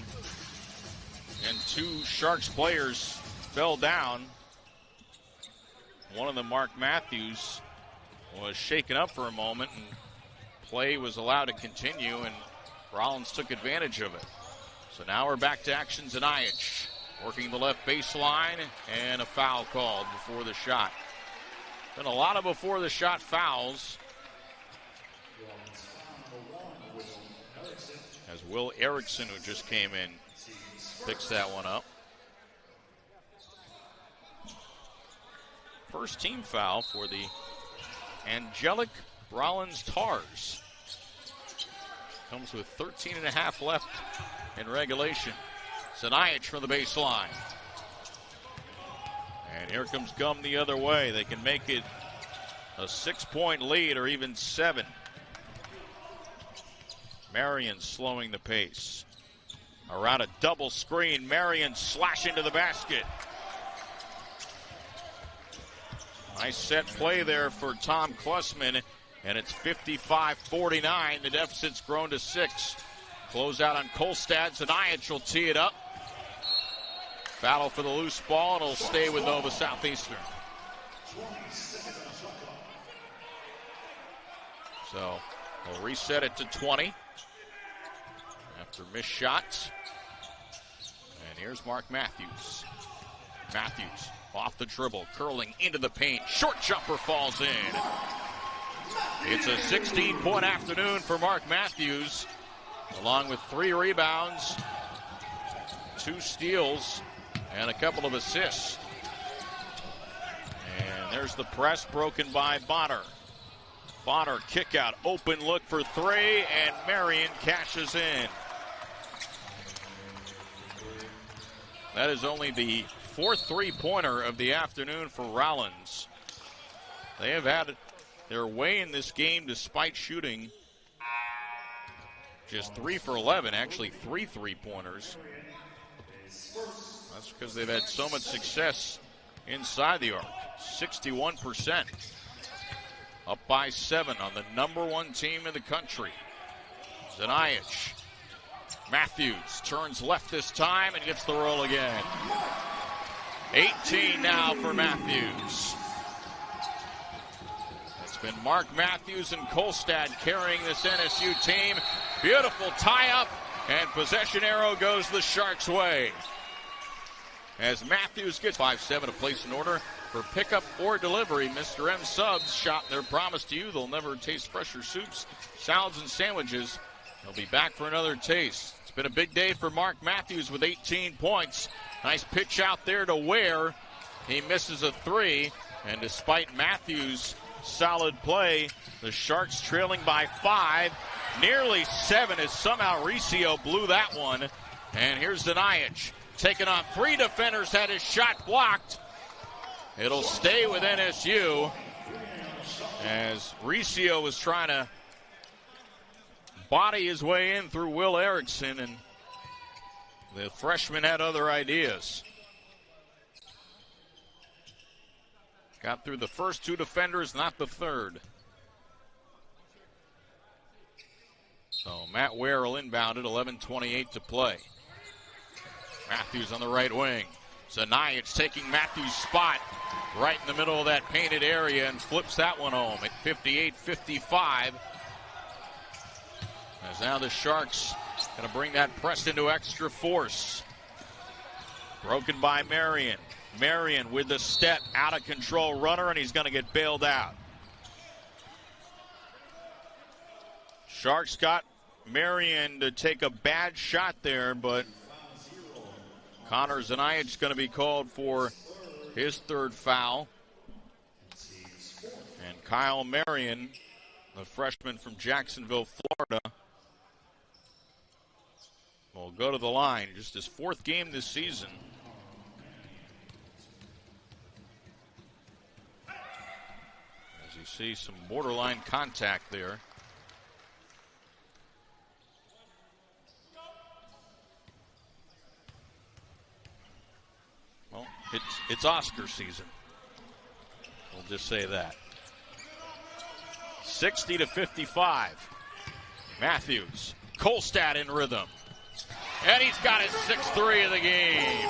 and 2 Sharks players fell down. One of them, Mark Matthews, was shaken up for a moment, and play was allowed to continue, and Rollins took advantage of it. So now we're back to action. Zanajic working the left baseline, and a foul called before the shot. Been a lot of before the shot fouls. As Will Erickson, who just came in, picks that one up. First team foul for the Angelic Rollins Tars. Comes with 13.5 left in regulation. Zanajic from the baseline. And here comes Gum the other way. They can make it a 6-point lead or even 7. Marion slowing the pace. Around a double screen, Marion slashing to the basket. Nice set play there for Tom Klussman, and it's 55-49. The deficit's grown to 6. Close out on Kolstad. Zanajic will tee it up. Battle for the loose ball, and it'll stay with Nova Southeastern. So they'll reset it to 20 after missed shots. And here's Mark Matthews. Matthews off the dribble, curling into the paint. Short jumper falls in. It's a 16-point afternoon for Mark Matthews, along with 3 rebounds, 2 steals, and a couple of assists. And there's the press broken by Bonner. Bonner kick out, open look for 3, and Marion cashes in. That is only the 4th 3-pointer of the afternoon for Rollins. They have had their way in this game despite shooting just 3 for 11, actually 3 3-pointers. That's because they've had so much success inside the arc. 61%. Up by 7 on the #1 team in the country. Zanajic. Matthews turns left this time and gets the roll again. 18 now for Matthews. It's been Mark Matthews and Kolstad carrying this NSU team. Beautiful tie-up, and possession arrow goes the Sharks' way. As Matthews gets 5-7 to place an order for pickup or delivery. Mr. M Subs shop their promise to you. They'll never taste fresher soups, salads, and sandwiches. They'll be back for another taste. It's been a big day for Mark Matthews with 18 points. Nice pitch out there to Ware. He misses a 3, and despite Matthews' solid play, the Sharks trailing by 5. nearly 7 as somehow Riccio blew that one. And here's Zanajic taking on 3 defenders, had his shot blocked. It'll stay with NSU as Riccio was trying to body his way in through Will Erickson, and the freshman had other ideas. Got through the first 2 defenders, not the third. So Matt Ware will inbound it, 11:28 to play. Matthews on the right wing. Zanajic taking Matthews' spot right in the middle of that painted area and flips that one home at 58-55. As now the Sharks going to bring that press into extra force. Broken by Marion. Marion with the step, out of control runner, and he's going to get bailed out. Sharks got Marion to take a bad shot there, but Connor Zanajic is going to be called for his 3rd foul. And Kyle Marion, the freshman from Jacksonville, Florida, will go to the line. Just his 4th game this season. As you see some borderline contact there. Well, it's Oscar season. We'll just say that. 60-55. Matthews. Kolstad in rhythm. And he's got his 6th 3 of the game.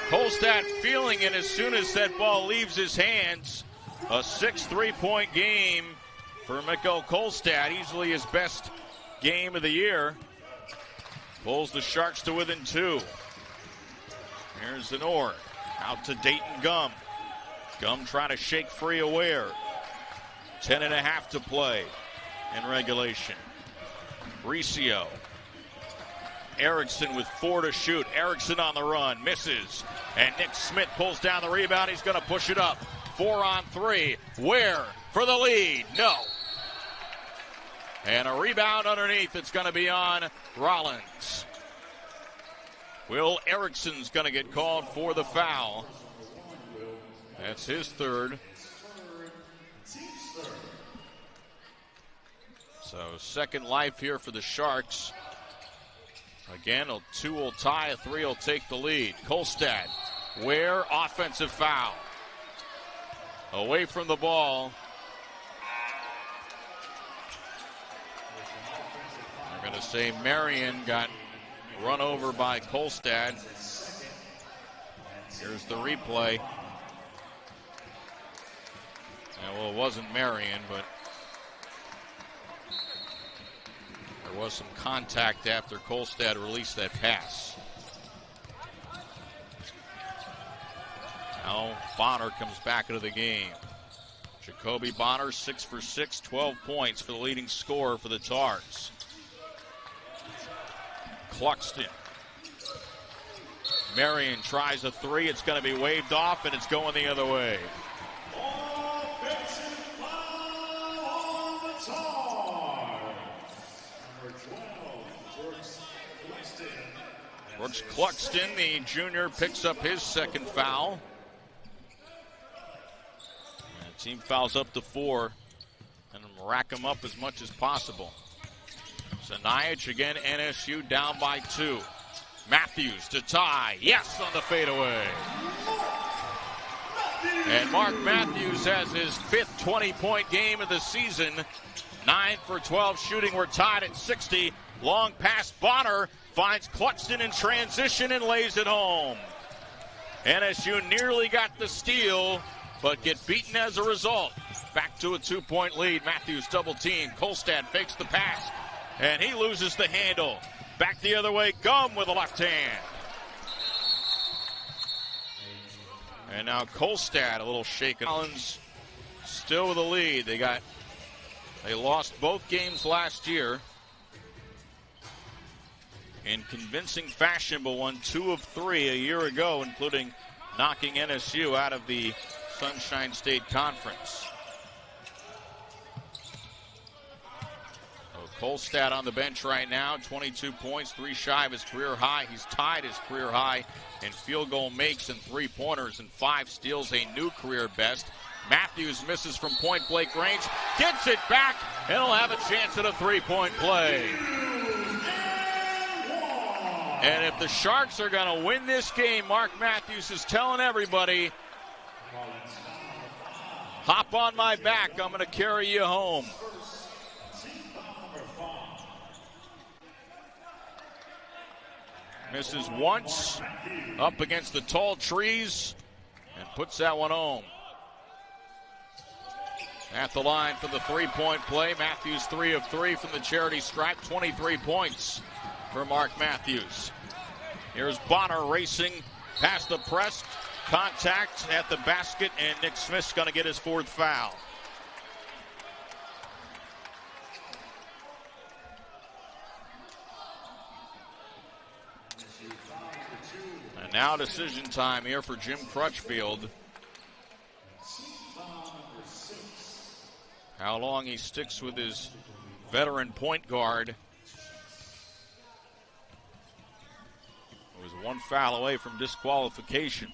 Kolstad feeling it as soon as that ball leaves his hands. A 6 3-point game for Mikko Kolstad. Easily his best game of the year. Pulls the Sharks to within 2. Here's Zenor. Out to Dayton Gum. Gum trying to shake free of Ware. 10.5 to play in regulation. Riccio. Erickson with 4 to shoot. Erickson on the run. Misses. And Nick Smith pulls down the rebound. He's going to push it up. 4 on 3. Ware for the lead. No. And a rebound underneath. It's going to be on Rollins. Will Erickson's going to get called for the foul. That's his 3rd. So 2nd life here for the Sharks. Again, a 2 will tie, a 3 will take the lead. Kolstad, Ware, offensive foul. Away from the ball. They're going to say Marion got run over by Kolstad. Here's the replay. Well, it wasn't Marion, but there was some contact after Kolstad released that pass. Now Bonner comes back into the game. Jacoby Bonner, 6 for 6, 12 points for the leading scorer for the Tars. Cluxton. Marion tries a 3. It's going to be waved off, and it's going the other way. Offensive foul on the Tars. Number 12, Brooks Cluxton, the junior, picks up his 2nd foul. And team fouls up to 4 and rack them up as much as possible. Zanajic again, NSU down by 2. Matthews to tie. Yes, on the fadeaway. And Mark Matthews has his 5th 20-point game of the season. 9 for 12 shooting. We're tied at 60. Long pass. Bonner finds Cluxton in transition and lays it home. NSU nearly got the steal, but get beaten as a result. Back to a 2-point lead. Matthews double team. Kolstad fakes the pass, and he loses the handle. Back the other way. Gum with a left hand. And now Kolstad a little shaken. Rollins still with the lead. They lost both games last year in convincing fashion, but won 2 of 3 a year ago, including knocking NSU out of the Sunshine State Conference. Kolstad on the bench right now, 22 points, 3 shy of his career high. He's tied his career high in field goal makes and 3-pointers and 5 steals, a new career best. Matthews misses from point-blank range, gets it back, and he'll have a chance at a 3-point play. And if the Sharks are going to win this game, Mark Matthews is telling everybody, hop on my back, I'm going to carry you home. Misses once, up against the tall trees, and puts that one home. At the line for the 3-point play, Matthews 3 of 3 from the charity stripe, 23 points for Mark Matthews. Here's Bonner racing past the press, contact at the basket, and Nick Smith's going to get his 4th foul. And now decision time here for Jim Crutchfield. How long he sticks with his veteran point guard. It was 1 foul away from disqualification.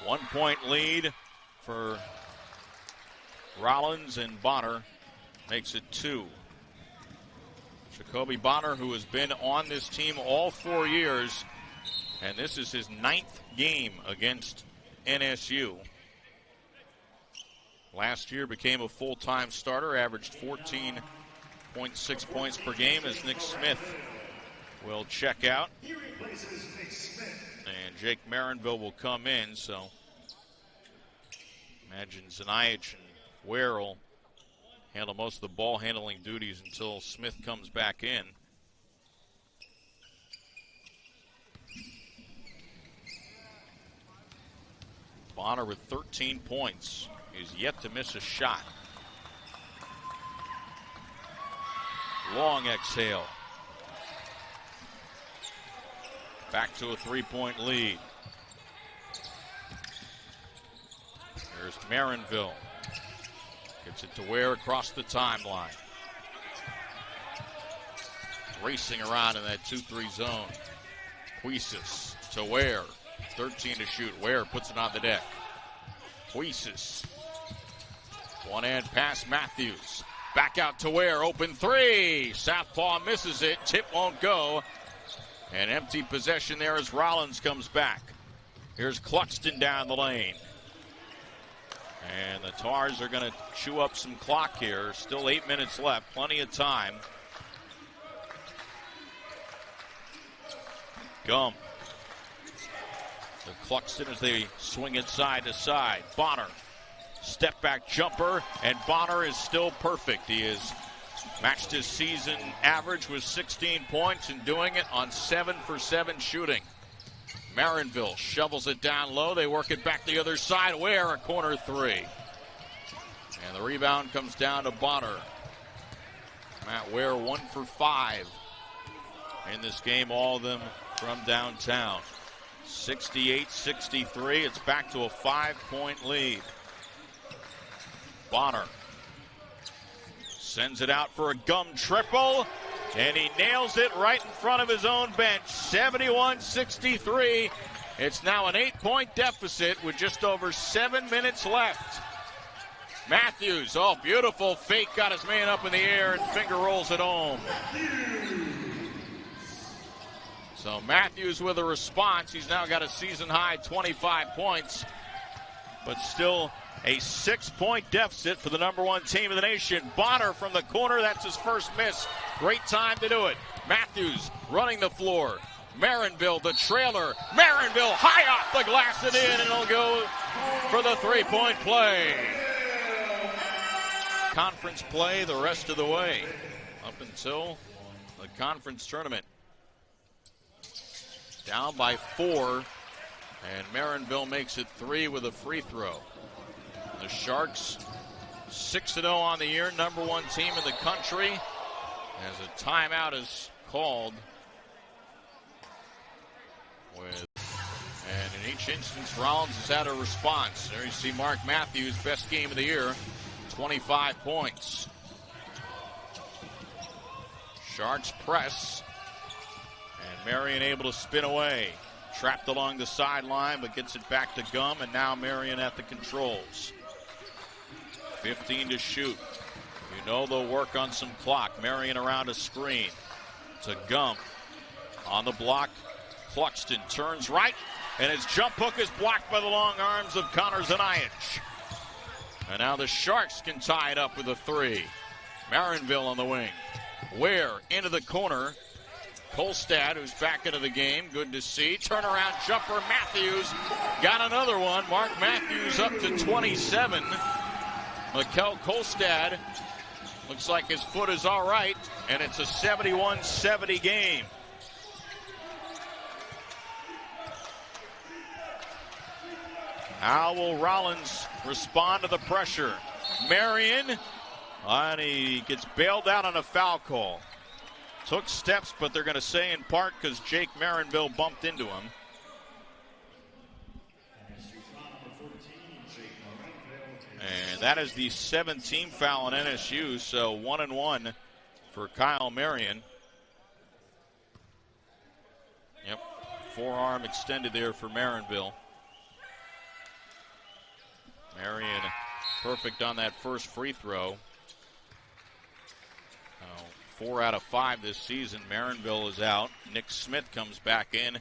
1-point lead for Rollins, and Bonner makes it 2. Jacoby Bonner, who has been on this team all 4 years, and this is his 9th game against NSU. Last year became a full-time starter, averaged 14.6 points per game as Nick Smith will check out. And Jake Marinville will come in, so imagine Zanaich and Ware will handle most of the ball handling duties until Smith comes back in. Bonner with 13 points. He's yet to miss a shot. Long exhale. Back to a 3-point lead. There's Marinville. Gets it to Ware across the timeline. Racing around in that 2-3 zone. Huisis to Ware. 13 to shoot. Ware puts it on the deck. Huisis. One-hand pass, Matthews. Back out to Ware. Open 3. Southpaw misses it. Tip won't go. An empty possession there as Rollins comes back. Here's Cluxton down the lane. And the Tars are going to chew up some clock here. Still 8 minutes left. Plenty of time. Gum. The Cluxton as they swing it side to side. Bonner. Step back jumper. And Bonner is still perfect. He has matched his season average with 16 points and doing it on 7 for 7 shooting. Marinville shovels it down low. They work it back the other side. Ware a corner 3. And the rebound comes down to Bonner. Matt Ware 1 for 5 in this game, all of them from downtown. 68-63. It's back to a 5-point lead. Bonner sends it out for a Gum triple, and he nails it right in front of his own bench. 71-63. It's now an 8-point deficit with just over 7 minutes left. Matthews, oh, beautiful fake, got his man up in the air and finger rolls it home. So Matthews with a response. He's now got a season-high 25 points, but still a 6-point deficit for the number 1 team in the nation. Bonner from the corner, that's his first miss. Great time to do it. Matthews running the floor. Marinville, the trailer. Marinville high off the glass and in, and it'll go for the 3-point play. Conference play the rest of the way up until the conference tournament. Down by 4, and Marinville makes it 3 with a free throw. The Sharks 6-0 on the year, number 1 team in the country, as a timeout is called. And in each instance, Rollins has had a response. There you see Mark Matthews, best game of the year, 25 points. Sharks press. And Marion able to spin away. Trapped along the sideline, but gets it back to Gum, and now Marion at the controls. 15 to shoot. You know they'll work on some clock. Marion around a screen. To Gum. On the block, Cluxton turns right, and his jump hook is blocked by the long arms of Connor Zanajic. And now the Sharks can tie it up with a three. Marinville on the wing. Ware into the corner. Kolstad, who's back into the game. Good to see. Turnaround jumper. Matthews got another one. Mark Matthews up to 27. Mikkel Kolstad looks like his foot is all right, and it's a 71-70 game. How will Rollins respond to the pressure? Marion, and he gets bailed out on a foul call. Took steps, but they're going to say in part because Jake Marinville bumped into him. And that is the 17th foul on NSU, so 1-1 for Kyle Marion. Yep, forearm extended there for Marinville. Marion perfect on that first free throw. 4 out of 5 this season. Marinville is out. Nick Smith comes back in.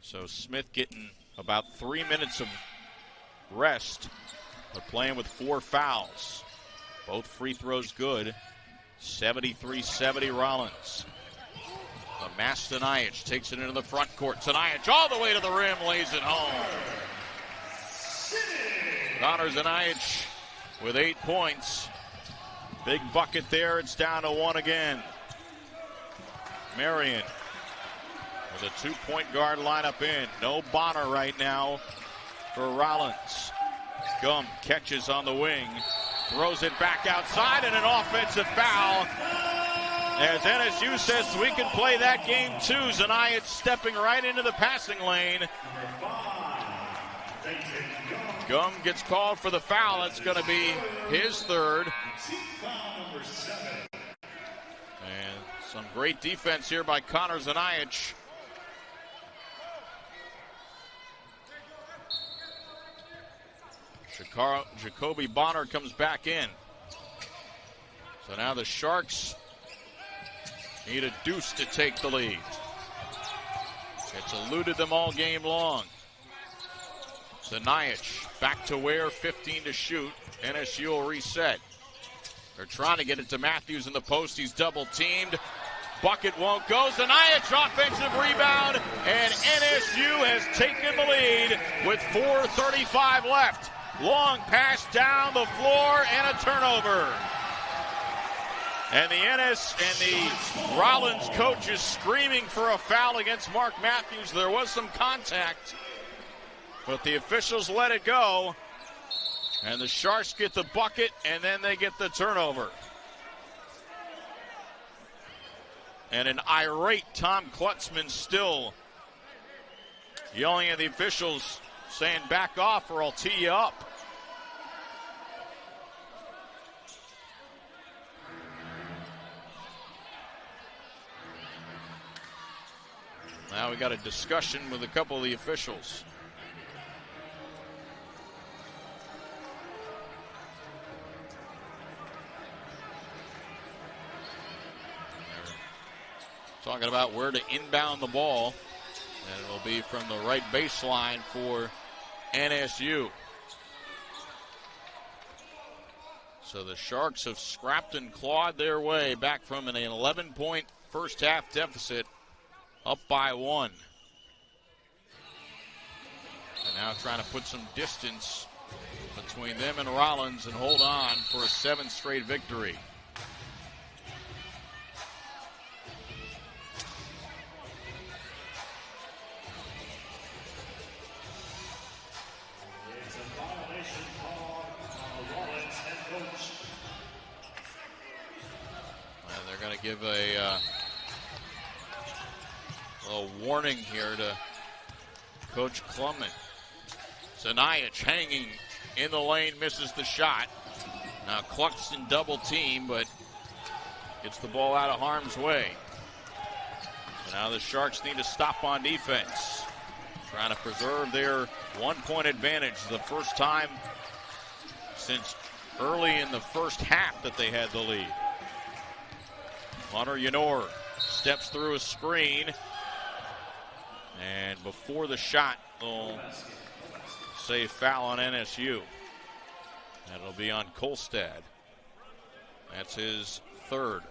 So Smith getting about 3 minutes of rest, but playing with 4 fouls. Both free throws good. 73-70 Rollins. Zanajic takes it into the front court. Zanajic all the way to the rim, lays it home. Connor Zanajic with 8 points. Big bucket there. It's down to 1 again. Marion with a 2-point guard lineup in. No Bonner right now for Rollins. Gum catches on the wing. Throws it back outside, and an offensive foul. As NSU says we can play that game too. Zanajic stepping right into the passing lane. Gum gets called for the foul. That's going to be his third. And some great defense here by Connor Zanajic. Jacoby Bonner comes back in. So now the Sharks need a deuce to take the lead. It's eluded them all game long. Zanajic back to Ware, 15 to shoot. NSU will reset. They're trying to get it to Matthews in the post. He's double teamed. Bucket won't go. Zanajic offensive rebound, and NSU has taken the lead with 4:35 left. Long pass down the floor and a turnover. And the Rollins coach is screaming for a foul against Mark Matthews. There was some contact, but the officials let it go. And the Sharks get the bucket, and then they get the turnover. And an irate Tom Klutzman still yelling at the officials, saying, back off or I'll tee you up. Now we got a discussion with a couple of the officials. They're talking about where to inbound the ball, and it will be from the right baseline for NSU. So the Sharks have scrapped and clawed their way back from an 11-point first half deficit up by 1. And now trying to put some distance between them and Rollins and hold on for a 7th straight victory. It's a violation call on the Rollins head coach. And they're going to give a warning here to Coach Klumman. Zanajic hanging in the lane, misses the shot. Now Cluxton double team, but gets the ball out of harm's way. So now the Sharks need to stop on defense, trying to preserve their 1-point advantage. The first time since early in the first half that they had the lead. Connor Yenor steps through a screen, and before the shot, they'll say foul on NSU. That'll be on Kolstad. That's his third.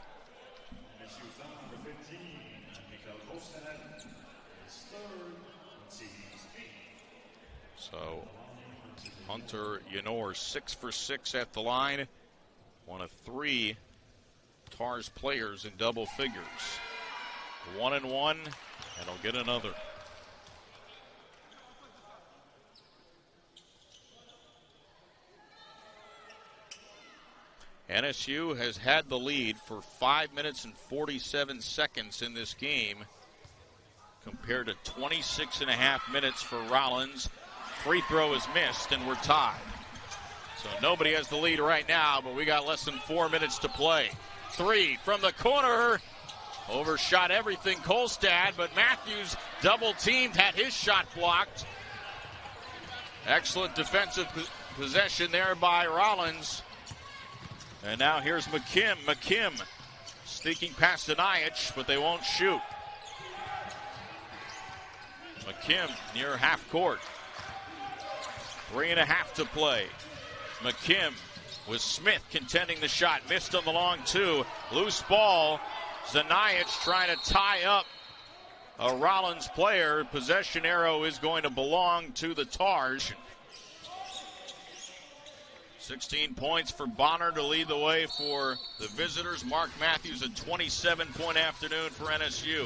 So Hunter Yenor 6 for 6 at the line. One of 3 Tars players in double figures. 1-1, and he'll get another. NSU has had the lead for 5 minutes and 47 seconds in this game, compared to 26.5 minutes for Rollins. Free throw is missed, and we're tied. So nobody has the lead right now, but we got less than 4 minutes to play. 3 from the corner. Overshot everything, Kolstad, but Matthews double-teamed, had his shot blocked. Excellent defensive possession there by Rollins. And now here's McKim. McKim sneaking past Anayich, but they won't shoot. McKim near half court. 3.5 to play. McKim with Smith contending the shot. Missed on the long 2. Loose ball. Zanayich trying to tie up a Rollins player. Possession arrow is going to belong to the Tars. 16 points for Bonner to lead the way for the visitors. Mark Matthews, a 27-point afternoon for NSU.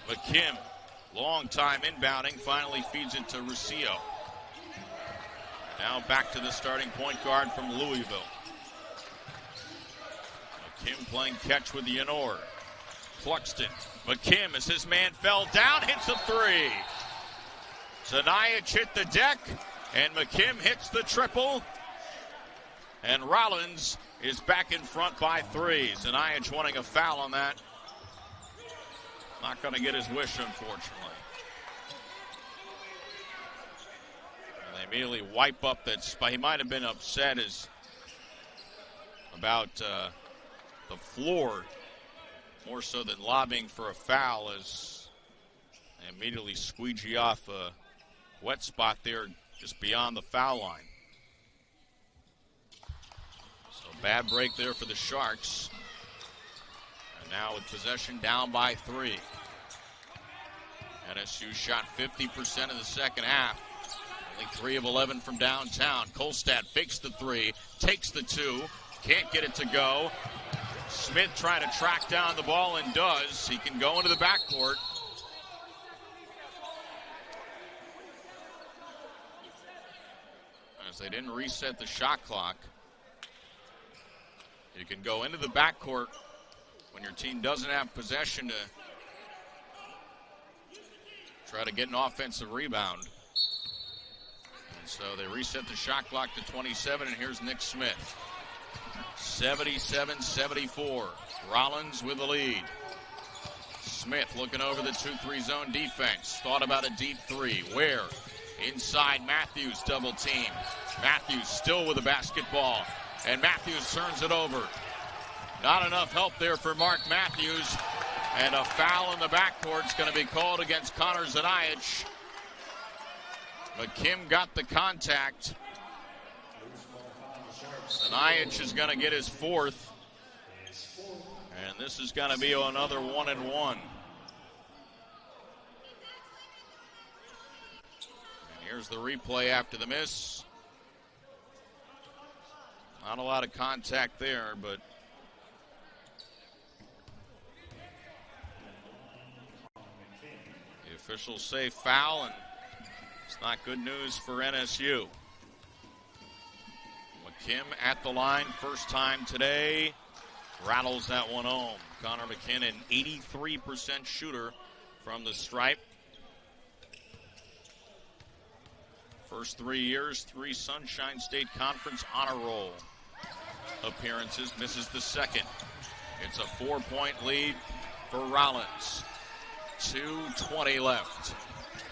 McKim, long time inbounding, finally feeds it to Russillo. Now back to the starting point guard from Louisville. McKim playing catch with Yenor. Cluxton. McKim, as his man fell down, hits a 3. Zanayich hit the deck, and McKim hits the triple. And Rollins is back in front by 3. Zanayich wanting a foul on that. Not going to get his wish, unfortunately. And they immediately wipe up that spot. He might have been upset about the floor, more so than lobbying for a foul, as they immediately squeegee off a wet spot there just beyond the foul line. Bad break there for the Sharks. And now with possession down by 3. NSU shot 50% in the second half. Only 3 of 11 from downtown. Kolstad fakes the 3, takes the 2, can't get it to go. Smith trying to track down the ball and does. He can go into the backcourt. As they didn't reset the shot clock. You can go into the backcourt when your team doesn't have possession to try to get an offensive rebound. And so they reset the shot clock to 27, and here's Nick Smith. 77-74. Rollins with the lead. Smith looking over the 2-3 zone defense. Thought about a deep 3. Where? Inside Matthews, double team. Matthews still with the basketball. And Matthews turns it over. Not enough help there for Mark Matthews. And a foul in the backcourt is going to be called against Connor Zanayich. McKim got the contact. Zanayich is going to get his 4th. And this is going to be another 1-1. And here's the replay after the miss. Not a lot of contact there, but the officials say foul, and it's not good news for NSU. McKim at the line, first time today. Rattles that one home. Connor McKinnon, 83% shooter from the stripe. First 3 years, 3 Sunshine State Conference honor roll appearances. Misses the second. It's a 4-point lead for Rollins. 2:20 left.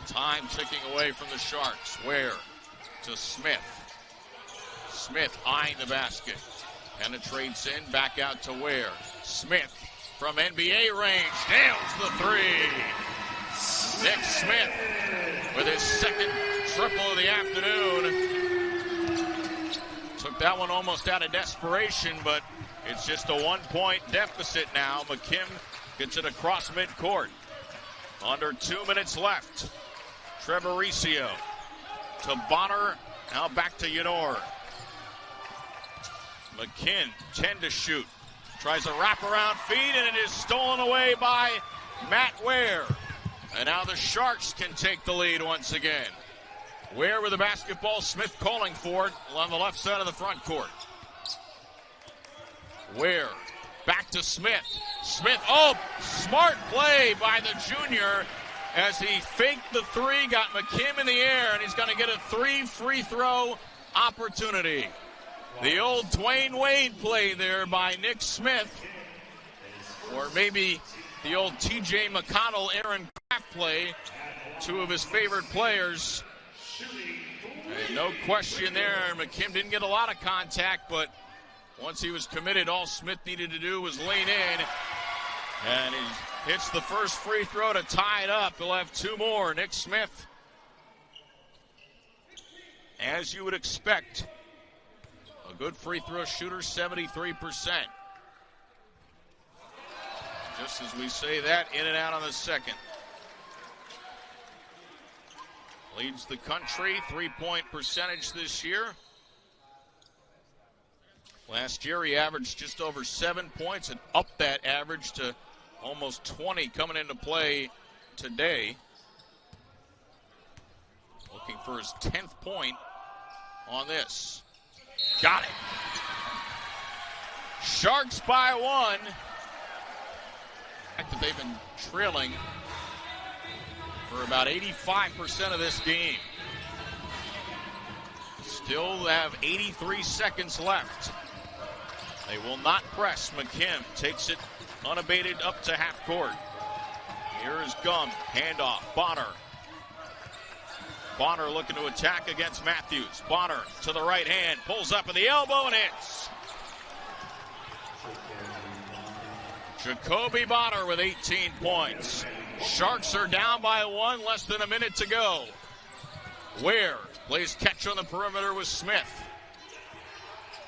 Time ticking away from the Sharks. Ware to Smith. Smith eyeing the basket. Penetrates in, back out to Ware. Smith from NBA range nails the three. Nick Smith with his second triple of the afternoon. Took that one almost out of desperation, but it's just a 1-point deficit now. McKim gets it across midcourt. Under 2 minutes left. Trevirisio to Bonner. Now back to Yenor. McKim, 10 to shoot. Tries a wraparound feed, and it is stolen away by Matt Ware. And now the Sharks can take the lead once again. Ware with the basketball. Smith calling for it along the left side of the front court. Ware back to Smith. Smith, smart play by the junior as he faked the three, got McKim in the air, and he's going to get a 3 free throw opportunity. The old Dwayne Wade play there by Nick Smith, or maybe the old T.J. McConnell, Aaron Kraft play, two of his favorite players. And no question there, McKim didn't get a lot of contact, but once he was committed, all Smith needed to do was lean in. And he hits the first free throw to tie it up. He'll have 2 more. Nick Smith, as you would expect, a good free throw shooter, 73%. Just as we say that, in and out on the second. Leads the country, 3-point percentage this year. Last year he averaged just over 7 points and upped that average to almost 20 coming into play today. Looking for his 10th point on this. Got it. Sharks by 1. That they've been trailing for about 85% of this game. Still have 83 seconds left. They will not press. McKim takes it unabated up to half court. Here is Gum. Handoff. Bonner. Bonner looking to attack against Matthews. Bonner to the right hand. Pulls up at the elbow and hits. Jacoby Bonner with 18 points. Sharks are down by 1, less than a minute to go. Ware plays catch on the perimeter with Smith.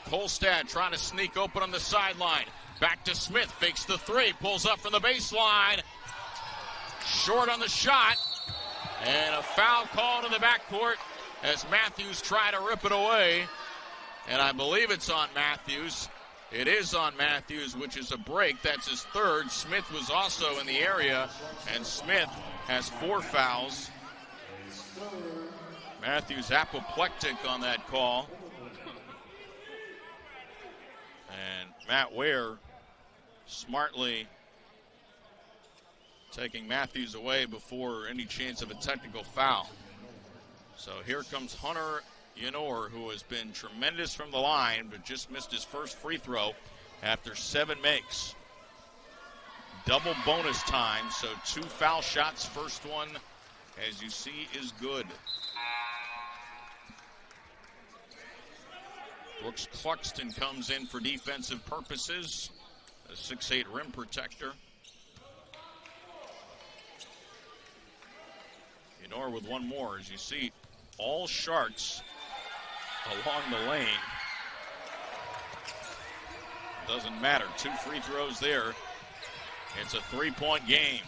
Kolstad trying to sneak open on the sideline. Back to Smith, fakes the three, pulls up from the baseline. Short on the shot. And a foul called in the backcourt as Matthews tried to rip it away. And I believe it's on Matthews. It is on Matthews, which is a break. That's his third. Smith was also in the area, and Smith has 4 fouls. Matthews apoplectic on that call. And Matt Ware smartly taking Matthews away before any chance of a technical foul. So here comes Hunter Yenor, who has been tremendous from the line, but just missed his first free throw after 7 makes. Double bonus time, so 2 foul shots. First one, as you see, is good. Brooks Cluxton comes in for defensive purposes, a 6'8" rim protector. Yenor with 1 more, as you see, all Sharks along the lane. Doesn't matter. 2 free throws there. It's a 3-point game.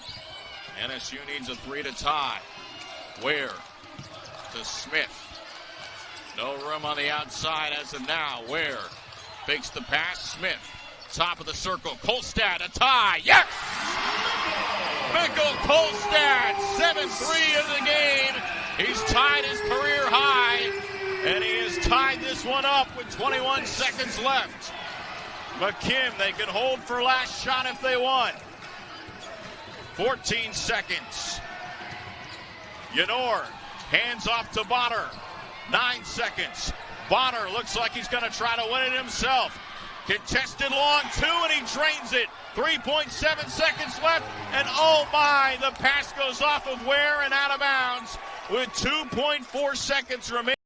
NSU needs a 3 to tie. Ware to Smith. No room on the outside as of now. Ware fakes the pass. Smith, top of the circle. Kolstad, a tie. Yes! Mikkel Kolstad, 7-3 in the game. He's tied his career high, and he has tied this one up with 21 seconds left. McKim, they can hold for last shot if they want. 14 seconds. Yenor, hands off to Bonner. 9 seconds. Bonner looks like he's going to try to win it himself. Contested long 2, and he drains it. 3.7 seconds left, and oh my, the pass goes off of Ware and out of bounds with 2.4 seconds remaining.